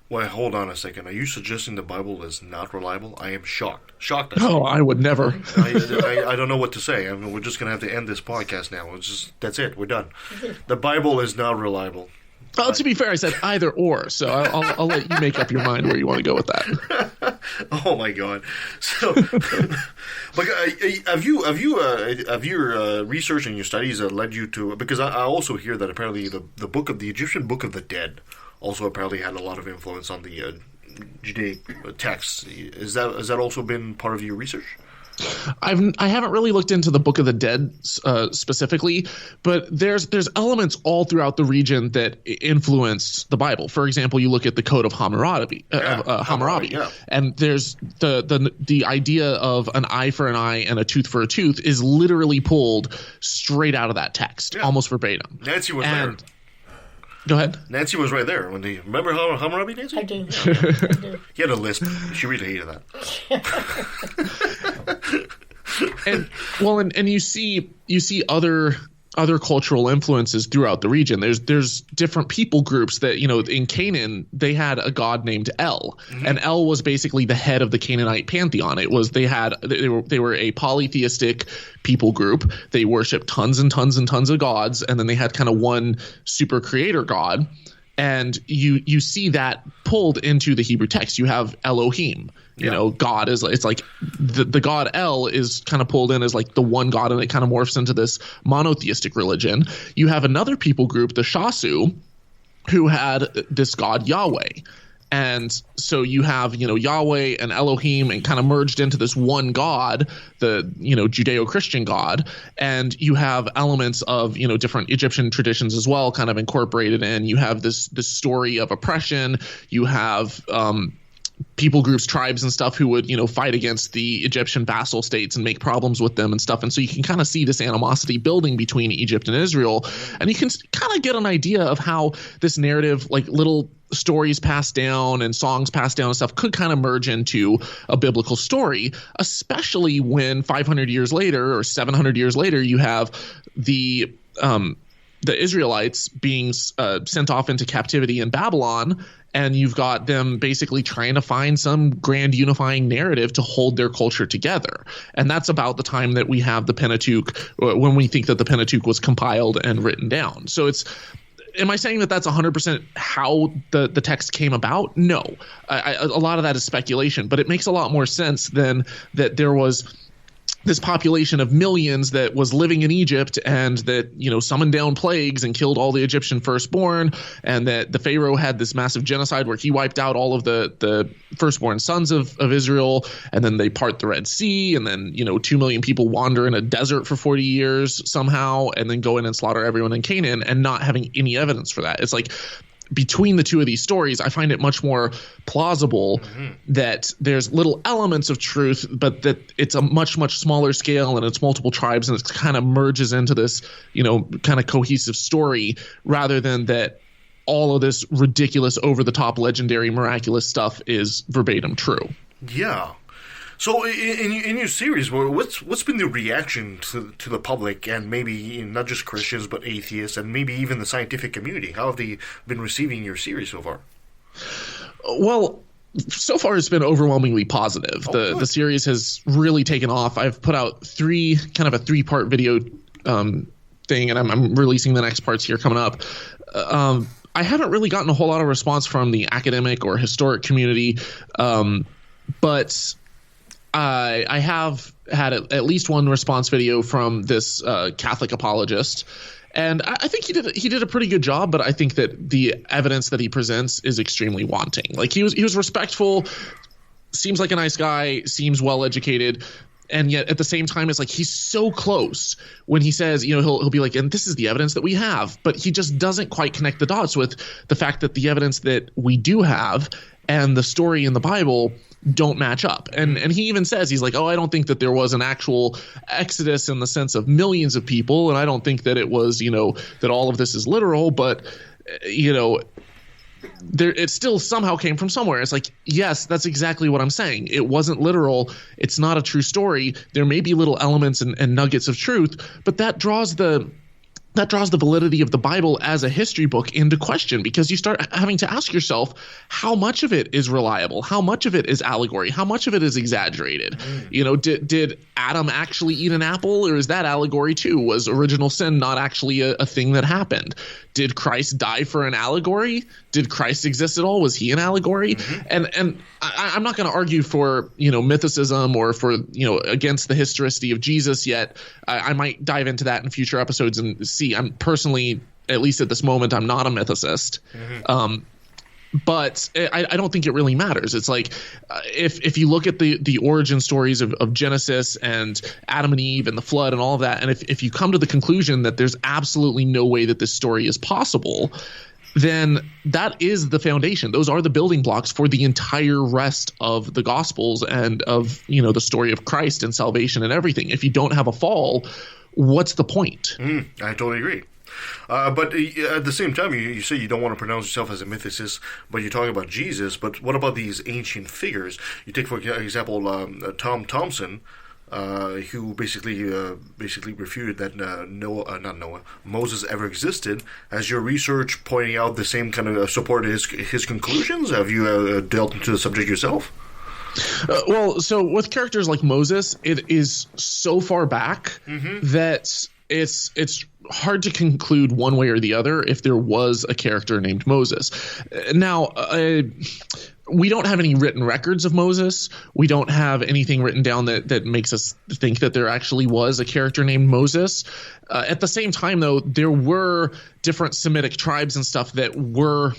A: Well, hold on a second. Are you suggesting the Bible is not reliable? I am shocked.
M: I would never.
A: I don't know what to say. I mean, we're just going to have to end this podcast now. That's it. We're done. The Bible is not reliable.
M: Well, to be fair, I said either or, so I'll let you make up your mind where you want to go with that.
A: Oh my God! So, but have your research and your studies led you to? Because I also hear that apparently the Egyptian Book of the Dead also apparently had a lot of influence on the Judaic texts. Has that also been part of your research?
M: I haven't really looked into the Book of the Dead specifically, but there's elements all throughout the region that influenced the Bible. For example, you look at the Code of Hammurabi, and there's the idea of an eye for an eye and a tooth for a tooth is literally pulled straight out of that text, almost verbatim.
A: Nancy was there.
M: Go ahead.
A: Nancy was right there. Remember Hammurabi, Nancy?
J: I do.
A: He had a lisp. She really hated that.
M: and you see other cultural influences throughout the region. There's different people groups that, in Canaan, they had a god named El, and El was basically the head of the Canaanite pantheon. They were a polytheistic people group. They worshiped tons and tons and tons of gods, and then they had kind of one super creator god. And you see that pulled into the Hebrew text. You have Elohim. God is, it's like the god El is kind of pulled in as like the one god, and it kind of morphs into this monotheistic religion. You have another people group, the Shasu, who had this god Yahweh. And so you have, Yahweh and Elohim and kind of merged into this one God, the, Judeo-Christian God. And you have elements of, different Egyptian traditions as well kind of incorporated in. You have this story of oppression. You have people groups, tribes and stuff who would, fight against the Egyptian vassal states and make problems with them and stuff. And so you can kind of see this animosity building between Egypt and Israel. And you can kind of get an idea of how this narrative, like little stories passed down and songs passed down and stuff, could kind of merge into a biblical story, especially when 500 years later or 700 years later, you have the Israelites being sent off into captivity in Babylon, and you've got them basically trying to find some grand unifying narrative to hold their culture together. And that's about the time that we have the Pentateuch, when we think that the Pentateuch was compiled and written down. So am I saying that that's 100% how the text came about? No. A lot of that is speculation, but it makes a lot more sense than that there was this population of millions that was living in Egypt and that, summoned down plagues and killed all the Egyptian firstborn, and that the Pharaoh had this massive genocide where he wiped out all of the firstborn sons of Israel, and then they part the Red Sea, and then, 2 million people wander in a desert for 40 years somehow, and then go in and slaughter everyone in Canaan, and not having any evidence for that. It's like, between the two of these stories, I find it much more plausible that there's little elements of truth, but that it's a much, much smaller scale and it's multiple tribes and it kind of merges into this, kind of cohesive story, rather than that all of this ridiculous, over-the-top, legendary, miraculous stuff is verbatim true.
A: Yeah. So in your series, what's been the reaction to the public, and maybe not just Christians but atheists and maybe even the scientific community? How have they been receiving your series so far?
M: Well, so far it's been overwhelmingly positive. The series has really taken off. I've put out a 3-part video thing, and I'm releasing the next parts here coming up. I haven't really gotten a whole lot of response from the academic or historic community, but I have had at least one response video from this Catholic apologist, and I think he did a pretty good job. But I think that the evidence that he presents is extremely wanting. Like, he was respectful, seems like a nice guy, seems well educated, and yet at the same time, it's like he's so close when he says, he'll be like, and this is the evidence that we have, but he just doesn't quite connect the dots with the fact that the evidence that we do have and the story in the Bible don't match up. And he even says, he's like, I don't think that there was an actual exodus in the sense of millions of people, and I don't think that it was, that all of this is literal, but it still somehow came from somewhere. It's like, yes, that's exactly what I'm saying. It wasn't literal. It's not a true story. There may be little elements and nuggets of truth, but that draws the validity of the Bible as a history book into question, because you start having to ask yourself, how much of it is reliable? How much of it is allegory? How much of it is exaggerated? Did Adam actually eat an apple, or is that allegory too? Was original sin not actually a thing that happened? Did Christ die for an allegory? Did Christ exist at all? Was he an allegory? And I'm not going to argue for, mythicism or for, against the historicity of Jesus yet. I might dive into that in future episodes and see. I'm personally, at least at this moment, I'm not a mythicist. But I don't think it really matters. It's like, if you look at the origin stories of Genesis and Adam and Eve and the flood and all of that, and if you come to the conclusion that there's absolutely no way that this story is possible, then that is the foundation. Those are the building blocks for the entire rest of the Gospels and of, the story of Christ and salvation and everything. If you don't have a fall, what's the point?
A: I totally agree. But at the same time, you say you don't want to pronounce yourself as a mythicist, but you're talking about Jesus. But what about these ancient figures? You take, for example, Tom Thompson, who basically refuted that Moses ever existed. Has your research pointing out the same kind of support his conclusions? Have you delved into the subject yourself?
M: Well, so with characters like Moses, it is so far back that it's hard to conclude one way or the other if there was a character named Moses. Now, we don't have any written records of Moses. We don't have anything written down that makes us think that there actually was a character named Moses. At the same time, though, there were different Semitic tribes and stuff that were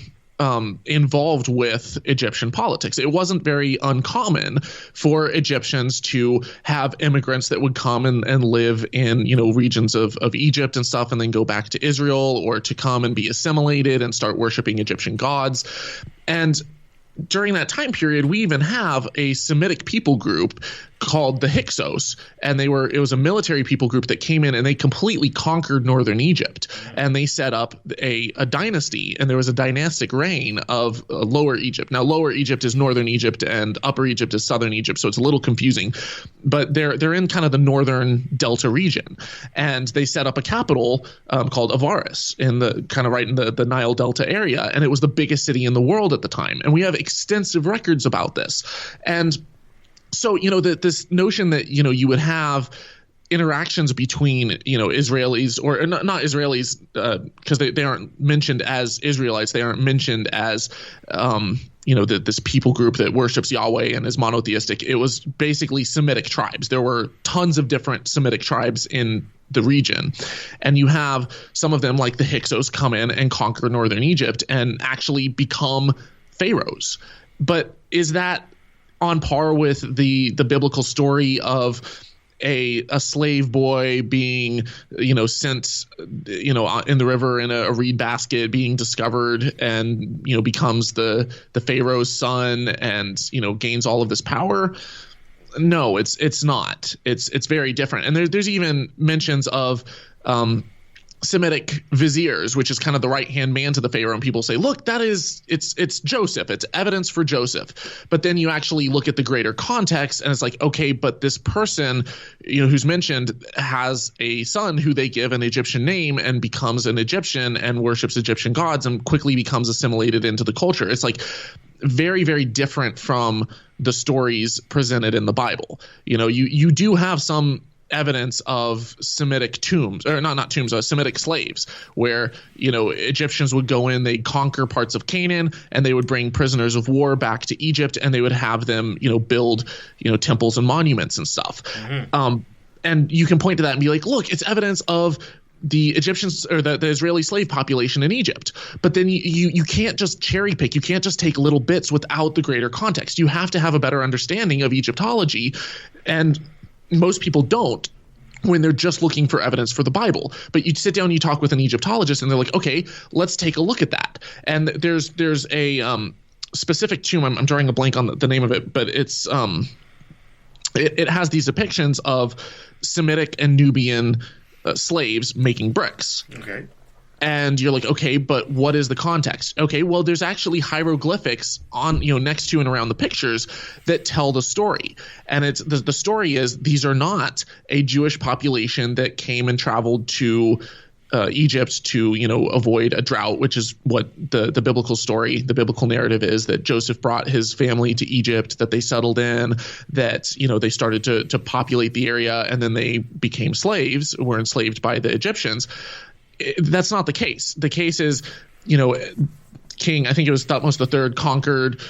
M: involved with Egyptian politics. It wasn't very uncommon for Egyptians to have immigrants that would come and live in, regions of Egypt and stuff, and then go back to Israel, or to come and be assimilated and start worshiping Egyptian gods. And during that time period, we even have a Semitic people group called the Hyksos, and it was a military people group that came in and they completely conquered northern Egypt, and they set up a dynasty, and there was a dynastic reign of Lower Egypt. Now, Lower Egypt is northern Egypt and Upper Egypt is southern Egypt, so it's a little confusing, but they're in kind of the northern Delta region, and they set up a capital called Avaris in the kind of right in the Nile Delta area, and it was the biggest city in the world at the time, and we have extensive records about this. And so, this notion that, you would have interactions between Israelis or not Israelis because they aren't mentioned as Israelites. They aren't mentioned as this people group that worships Yahweh and is monotheistic. It was basically Semitic tribes. There were tons of different Semitic tribes in the region, and you have some of them like the Hyksos come in and conquer northern Egypt and actually become pharaohs. But is that on par with the biblical story of a slave boy being sent in the river in a reed basket, being discovered and becomes the Pharaoh's son and gains all of this power? No, it's not. It's very different. And there's even mentions of Semitic viziers, which is kind of the right-hand man to the Pharaoh, and people say, look, it's Joseph. It's evidence for Joseph. But then you actually look at the greater context, and it's like, okay, but this person, who's mentioned has a son who they give an Egyptian name and becomes an Egyptian and worships Egyptian gods and quickly becomes assimilated into the culture. It's like very, very different from the stories presented in the Bible. You do have some evidence of Semitic tombs, or not tombs, Semitic slaves, where Egyptians would go in, they'd conquer parts of Canaan, and they would bring prisoners of war back to Egypt, and they would have them build temples and monuments and stuff. Mm-hmm. And you can point to that and be like, look, it's evidence of the Egyptians or the Israeli slave population in Egypt. But then you can't just cherry pick. You can't just take little bits without the greater context. You have to have a better understanding of Egyptology, and most people don't when they're just looking for evidence for the Bible. But you sit down and you talk with an Egyptologist and they're like, okay, let's take a look at that. And there's a specific tomb. I'm drawing a blank on the name of it, but it's it has these depictions of Semitic and Nubian slaves making bricks. Okay. And you're like, okay, but what is the context? Okay, well, there's actually hieroglyphics on, next to and around the pictures that tell the story. And it's the story is these are not a Jewish population that came and traveled to Egypt to, avoid a drought, which is what the biblical story, the biblical narrative is, that Joseph brought his family to Egypt, that they settled in, that, they started to populate the area, and then they became slaves, were enslaved by the Egyptians. That's not the case. The case is, King, I think it was Thutmose III, conquered,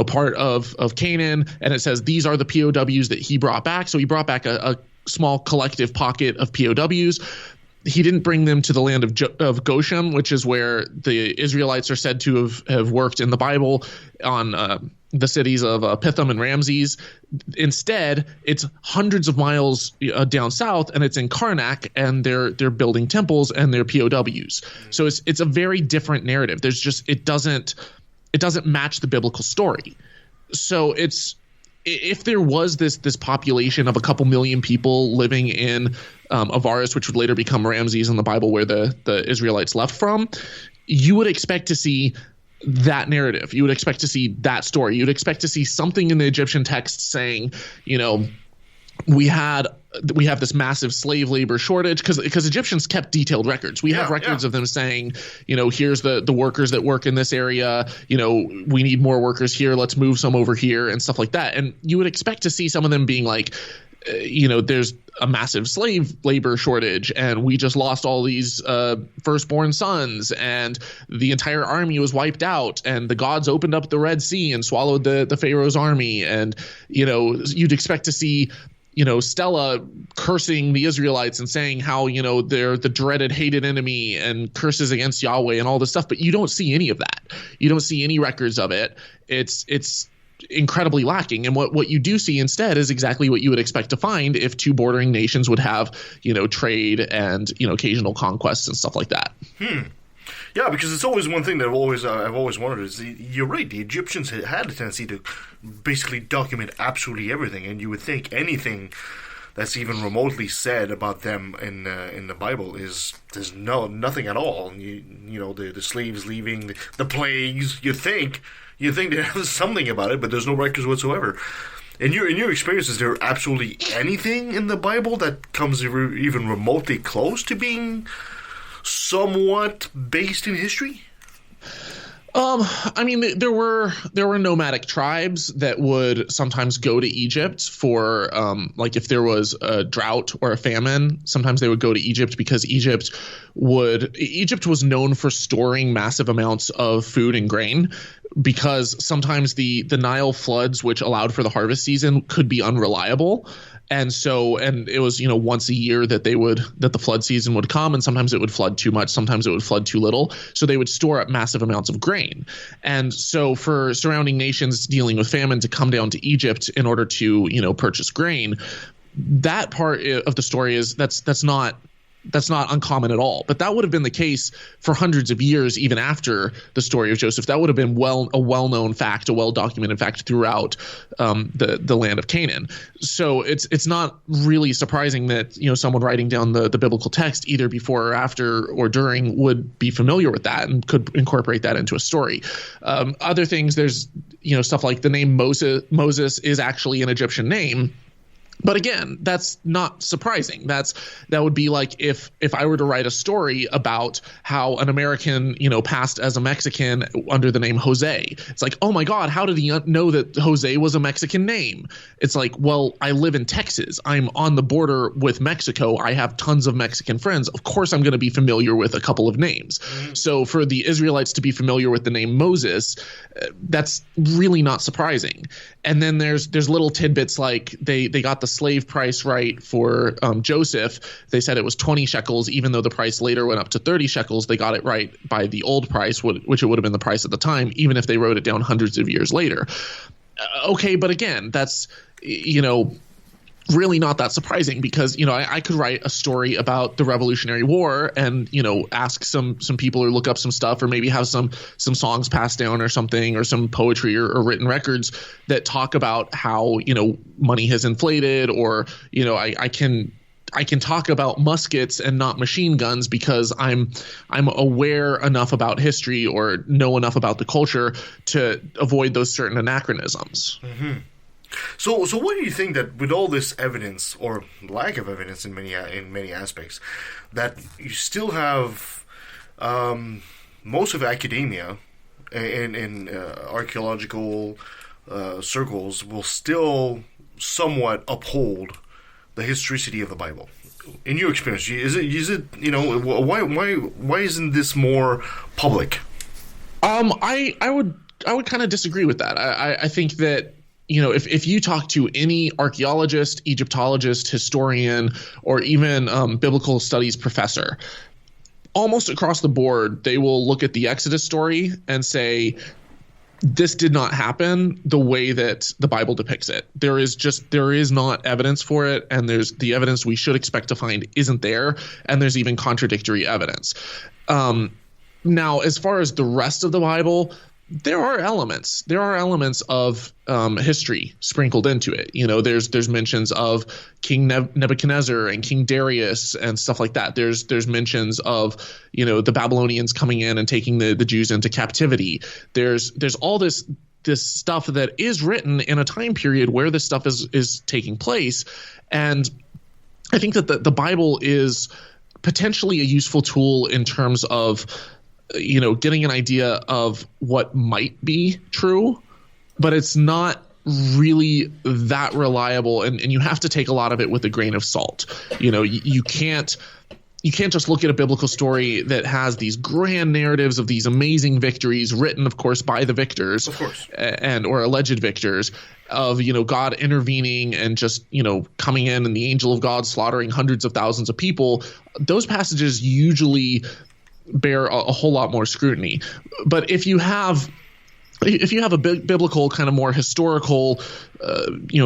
M: part of Canaan, and it says these are the POWs that he brought back. So he brought back a small collective pocket of POWs. He didn't bring them to the land of Goshen, which is where the Israelites are said to have worked in the Bible on the cities of Pithom and Ramses. Instead, it's hundreds of miles down south, and it's in Karnak, and they're building temples and they're POWs. So it's a very different narrative. There's just it doesn't match the biblical story. So if there was this population of a couple million people living in Avaris, which would later become Ramses in the Bible, where the Israelites left from, you would expect to see that narrative. You would expect to see that story. You'd expect to see something in the Egyptian text saying, we have this massive slave labor shortage because Egyptians kept detailed records. We have records of them saying, here's the workers that work in this area. We need more workers here. Let's move some over here and stuff like that. And you would expect to see some of them being like, there's a massive slave labor shortage, and we just lost all these firstborn sons, and the entire army was wiped out, and the gods opened up the Red Sea and swallowed the Pharaoh's army. And, you'd expect to see, Stella cursing the Israelites and saying how, they're the dreaded, hated enemy, and curses against Yahweh and all this stuff. But you don't see any of that. You don't see any records of it. It's incredibly lacking. And what you do see instead is exactly what you would expect to find if two bordering nations would have, trade and, occasional conquests and stuff like that.
A: Yeah, because it's always one thing that I've always wondered is you're right. The Egyptians had a tendency to basically document absolutely everything, and you would think anything that's even remotely said about them in the Bible there's nothing at all. The slaves leaving, the plagues. You think they have something about it, but there's no records whatsoever. In your experience, is there absolutely anything in the Bible that comes even remotely close to being somewhat based in history?
M: I mean, there were nomadic tribes that would sometimes go to Egypt for, like if there was a drought or a famine, sometimes they would go to Egypt because Egypt was known for storing massive amounts of food and grain, because sometimes the Nile floods, which allowed for the harvest season, could be unreliable. And it was, once a year that the flood season would come, and sometimes it would flood too much, sometimes it would flood too little. So they would store up massive amounts of grain. And so for surrounding nations dealing with famine to come down to Egypt in order to, purchase grain, that part of the story is that's not uncommon at all. But that would have been the case for hundreds of years, even after the story of Joseph. That would have been a well-known fact, a well-documented fact throughout the land of Canaan. So it's not really surprising that someone writing down the biblical text either before or after or during would be familiar with that and could incorporate that into a story. Other things, there's stuff like the name Moses is actually an Egyptian name. But again, that's not surprising. That would be like if I were to write a story about how an American, passed as a Mexican under the name Jose. It's like, oh my God, how did he know that Jose was a Mexican name? It's like, well, I live in Texas. I'm on the border with Mexico. I have tons of Mexican friends. Of course, I'm going to be familiar with a couple of names. So for the Israelites to be familiar with the name Moses, that's really not surprising. And then there's little tidbits like they got the slave price right for Joseph. They said it was 20 shekels, even though the price later went up to 30 shekels. They got it right by the old price, which it would have been the price at the time, even if they wrote it down hundreds of years later. Okay, but again, that's really not that surprising, because I could write a story about the Revolutionary War and ask some people or look up some stuff, or maybe have some songs passed down or something, or some poetry or written records that talk about how money has inflated, or I can talk about muskets and not machine guns because I'm aware enough about history or know enough about the culture to avoid those certain anachronisms.
A: Mm-hmm. So what do you think that with all this evidence, or lack of evidence in many aspects, that you still have most of academia and archaeological circles will still somewhat uphold the historicity of the Bible? In your experience, is it why isn't this more public?
M: I would kind of disagree with that. I think that if you talk to any archaeologist, Egyptologist, historian, or even biblical studies professor, almost across the board, they will look at the Exodus story and say, this did not happen the way that the Bible depicts it. There is not evidence for it, and there's the evidence we should expect to find isn't there, and there's even contradictory evidence. Now, as far as the rest of the Bible, there are elements of history sprinkled into it. There's mentions of King Nebuchadnezzar and King Darius and stuff like that. There's mentions of the Babylonians coming in and taking the Jews into captivity. There's all this stuff that is written in a time period where this stuff is taking place, and I think that the Bible is potentially a useful tool in terms of getting an idea of what might be true, but it's not really that reliable, and you have to take a lot of it with a grain of salt. You can't just look at a biblical story that has these grand narratives of these amazing victories written, of course, by the victors, of course, or alleged victors, of God intervening and just coming in and the angel of God slaughtering hundreds of thousands of people. Those passages usually bear a whole lot more scrutiny. But if you have a biblical kind of more historical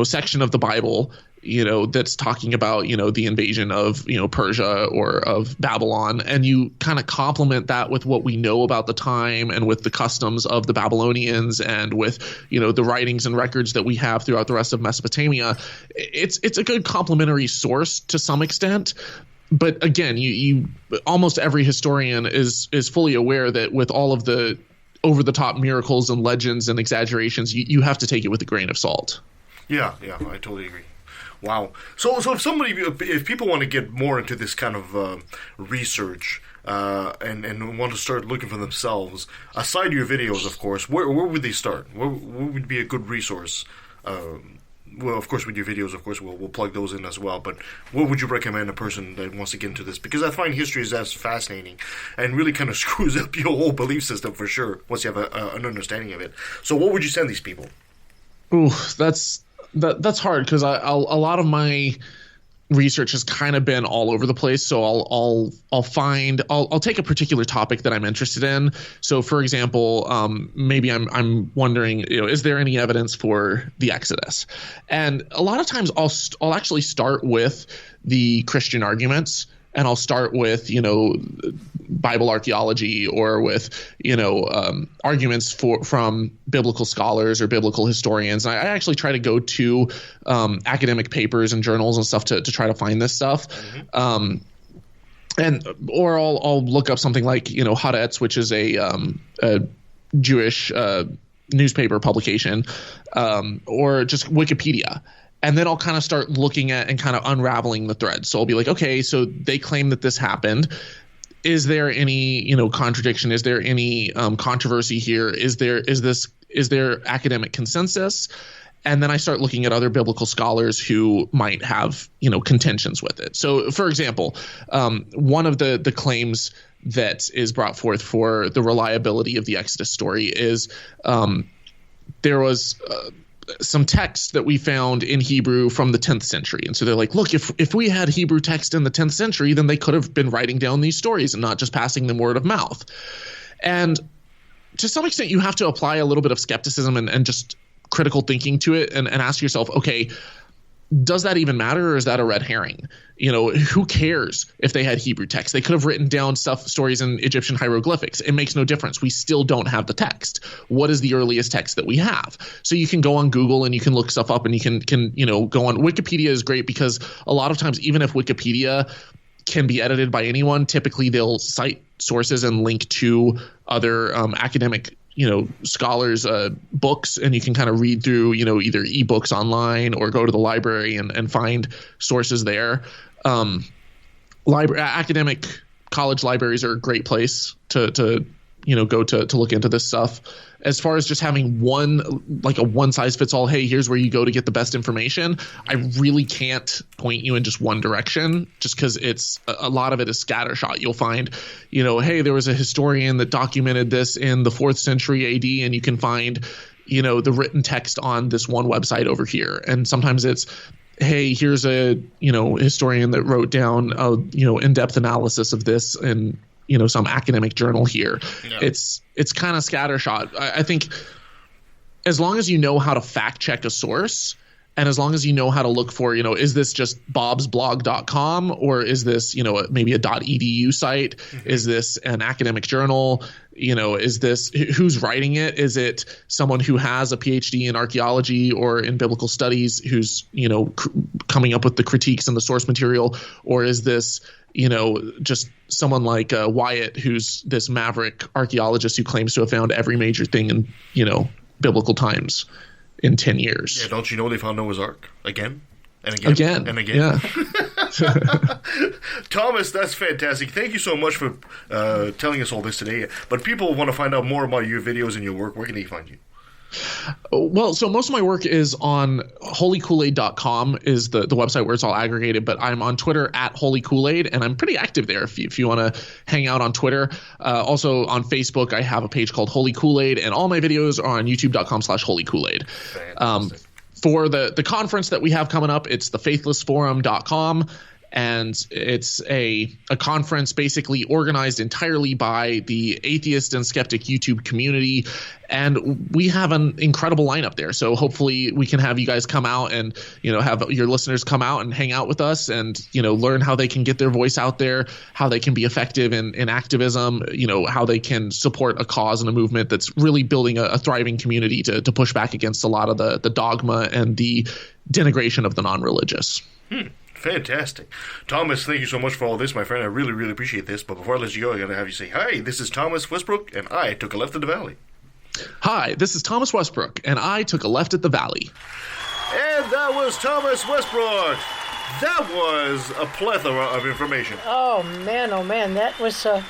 M: section of the Bible that's talking about the invasion of Persia or of Babylon, and you kind of complement that with what we know about the time and with the customs of the Babylonians and with the writings and records that we have throughout the rest of Mesopotamia, it's a good complementary source to some extent. But again, you almost every historian is fully aware that with all of the over-the-top miracles and legends and exaggerations, you have to take it with a grain of salt.
A: Yeah, I totally agree. Wow. So if people want to get more into this kind of research and want to start looking for themselves, aside your videos, of course, where would they start? Where would be a good resource? Well, of course, with your videos, of course, we'll plug those in as well. But what would you recommend a person that wants to get into this? Because I find history is as fascinating and really kind of screws up your whole belief system for sure once you have an understanding of it. So what would you send these people?
M: Ooh, that's hard because a lot of my research has kind of been all over the place. So I'll take a particular topic that I'm interested in. So for example, maybe I'm wondering, is there any evidence for the Exodus? And a lot of times I'll actually start with the Christian arguments. And I'll start with, Bible archaeology or with, arguments from biblical scholars or biblical historians. And I actually try to go to academic papers and journals and stuff to try to find this stuff. Mm-hmm. Or I'll look up something like, Haaretz, which is a Jewish newspaper publication, or just Wikipedia. And then I'll kind of start looking at and kind of unraveling the thread. So I'll be like, okay, so they claim that this happened. Is there any, contradiction? Is there any controversy here? Is there academic consensus? And then I start looking at other biblical scholars who might have, contentions with it. So, for example, one of the claims that is brought forth for the reliability of the Exodus story is there was some text that we found in Hebrew from the 10th century. And so they're like, look, if we had Hebrew text in the 10th century, then they could have been writing down these stories and not just passing them word of mouth. And to some extent, you have to apply a little bit of skepticism and just critical thinking to it and ask yourself, okay, does that even matter, or is that a red herring? Who cares if they had Hebrew text? They could have written down stories in Egyptian hieroglyphics. It makes no difference. We still don't have the text. What is the earliest text that we have? So you can go on Google and you can look stuff up, and you can go on. Wikipedia is great because a lot of times, even if Wikipedia can be edited by anyone, typically they'll cite sources and link to other academic scholars' books, and you can kind of read through, either ebooks online or go to the library and find sources there. Academic college libraries are a great place to go to look into this stuff. As far as just having a one size fits all, hey, here's where you go to get the best information, I really can't point you in just one direction, just because it's a lot of it is scattershot. You'll find, hey, there was a historian that documented this in the 4th century AD, and you can find, the written text on this one website over here. And sometimes it's, hey, here's a, historian that wrote down a, in-depth analysis of this in, some academic journal here. Yeah. It's kind of scattershot. I think as long as you know how to fact check a source, and as long as you know how to look for, is this just bobsblog.com, or is this, maybe a .edu site? Mm-hmm. Is this an academic journal? Is this who's writing it? Is it someone who has a PhD in archaeology or in biblical studies who's, coming up with the critiques and the source material? Or is this, just someone like Wyatt, who's this maverick archaeologist who claims to have found every major thing in, biblical times in 10 years.
A: Yeah, don't you know they found Noah's Ark again and again and again?
M: Yeah.
A: Thomas, that's fantastic. Thank you so much for telling us all this today. But people want to find out more about your videos and your work. Where can they find you?
M: Well, so most of my work is on holykoolaid.com is the website where it's all aggregated, but I'm on Twitter at Holy Koolaid, and I'm pretty active there if you want to hang out on Twitter. Also on Facebook, I have a page called Holy Koolaid, and all my videos are on youtube.com/Holy Koolaid. For the conference that we have coming up, it's thefaithlessforum.com. And it's a conference basically organized entirely by the atheist and skeptic YouTube community. And we have an incredible lineup there. So hopefully we can have you guys come out and, have your listeners come out and hang out with us and, learn how they can get their voice out there, how they can be effective in activism, how they can support a cause and a movement that's really building a thriving community to push back against a lot of the dogma and the denigration of the non-religious.
A: Fantastic. Thomas, thank you so much for all this, my friend. I really, really appreciate this. But before I let you go, I got to have you say, hi, this is Thomas Westbrook, and I took a left at the valley.
M: Hi, this is Thomas Westbrook, and I took a left at the valley.
A: And that was was Thomas Westbrook. That was a plethora of information.
J: Oh man, that was a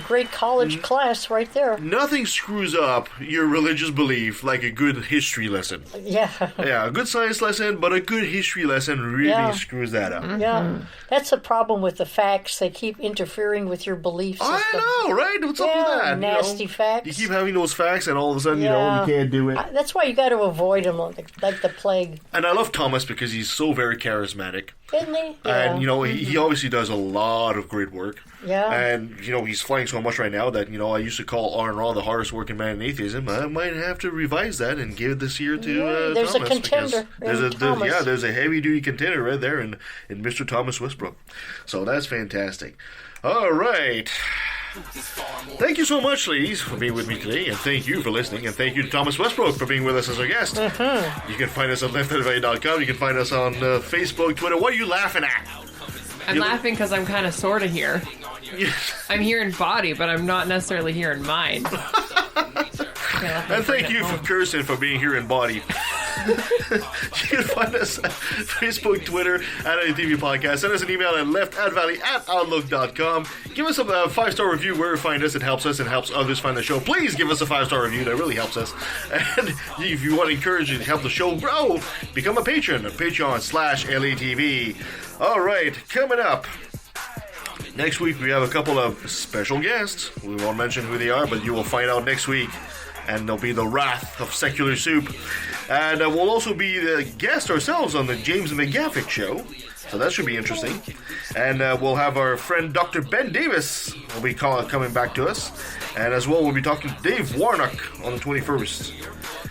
J: great college class right there.
A: Nothing screws up your religious belief like a good history lesson.
J: Yeah.
A: Yeah, a good science lesson, but a good history lesson really screws that up.
J: Yeah. That's the problem with the facts. They keep interfering with your belief system.
A: I know, right? What's up with that?
J: Nasty facts.
A: You keep having those facts, and all of a sudden, you can't do it.
J: That's why you got to avoid them like the plague.
A: And I love Thomas because he's so very charismatic.
J: Isn't he? Yeah.
A: And, he obviously does a lot of great work.
J: Yeah.
A: And, he's flying so much right now that, I used to call Aaron Raw the hardest working man in atheism. I might have to revise that and give it this year to
J: there's
A: Thomas.
J: A contender.
A: There's a heavy-duty contender right there in Mr. Thomas Westbrook. So that's fantastic. All right. Thank you so much, ladies, for being with me today, and thank you for listening, and thank you to Thomas Westbrook for being with us as our guest. You can find us on lefthandvalley.com. You can find us on Facebook, Twitter. What are you laughing at?
B: I'm laughing because I'm kind of sort of here. I'm here in body, but I'm not necessarily here in mind.
A: And thank you for Kirsten for being here in body. You can find us at Facebook, Twitter, at ATV Podcast. Send us an email at leftadvalley@outlook.com. Give us a 5-star review wherever you find us. It helps us and helps others find the show. Please give us a 5-star review. That really helps us. And if you want to encourage and help the show grow, become a patron at Patreon/LATV. All right, coming up. Next week, we have a couple of special guests. We won't mention who they are, but you will find out next week. And there'll be the wrath of secular soup. And we'll also be the guest ourselves on the James McGaffick show. So that should be interesting. And we'll have our friend Dr. Ben Davis will be coming back to us. And as well, we'll be talking to Dave Warnock on the 21st.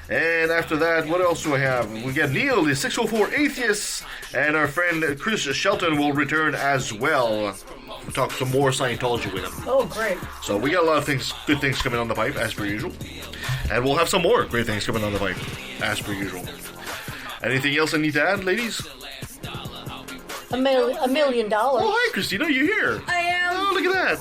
A: And after that, what else do I have? We got Neil, the 604 Atheists. And our friend Chris Shelton will return as well. We'll talk some more Scientology with him.
J: Oh, great.
A: So we got a lot of good things coming on the pipe, as per usual. And we'll have some more great things coming on the pipe, as per usual. Anything else I need to add, ladies?
J: $1 million.
A: Oh, hi, Christina, you're here.
C: I am.
A: Oh, look at that.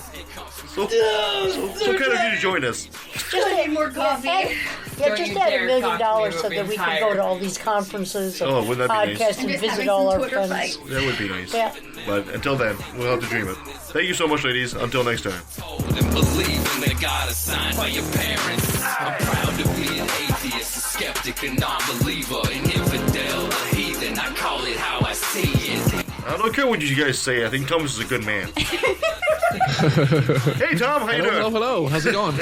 A: So kind of you to join us.
C: Just need more coffee.
J: Just add $1 million so that we can go to all these conferences and
A: wouldn't that be
J: podcasts
A: nice?
J: and visit all our friends.
A: That would be nice.
J: Yeah.
A: But until then, we'll have to dream it. Thank you so much, ladies. Until next time.
I: And believing they got assigned by your parents. I'm proud to be an atheist, a skeptic, a non-believer, an infidel, a heathen. I call it how I see it.
A: I don't care what you guys say. I think Thomas is a good man. Hey, Tom, how you doing?
M: Hello. How's it going?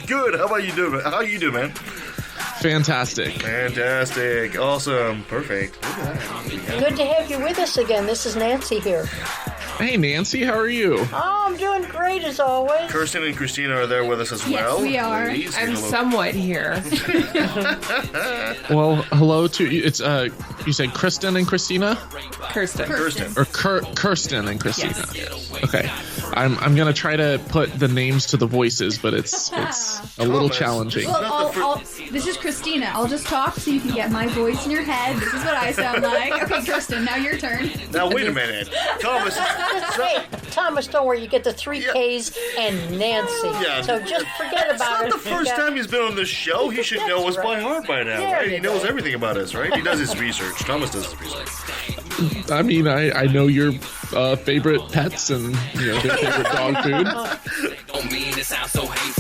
A: Good. How you doing, man?
M: Fantastic.
A: Awesome. Perfect. Look at that.
J: Good to have you with us again. This is Nancy here.
M: Hey, Nancy, how are you?
J: Oh, I'm doing great as always.
A: Kirsten and Christina are there with us as well.
C: Yes, we are.
A: Ladies,
B: I'm somewhat here.
M: Well, hello to you. It's you said Kristen and Christina?
B: Kirsten.
M: Or Kirsten and Christina.
B: Yes.
M: Okay. I'm gonna try to put the names to the voices, but it's a little challenging.
C: Well, this is Christina. I'll just talk so you can get my voice in your head. This is what I sound like. Okay, Kirsten, now your turn.
A: Now wait a minute, Thomas.
J: Hey, Thomas, don't worry. You get the 3 Ks and Nancy.
A: Yeah.
J: So just forget about it.
A: It's not the first time he's been on this show. He should know us by heart by now, right? He knows everything about us, right? He does his research. Thomas does his research.
M: I mean, I know your favorite pets and their favorite dog food.
I: Don't mean it sounds so hateful.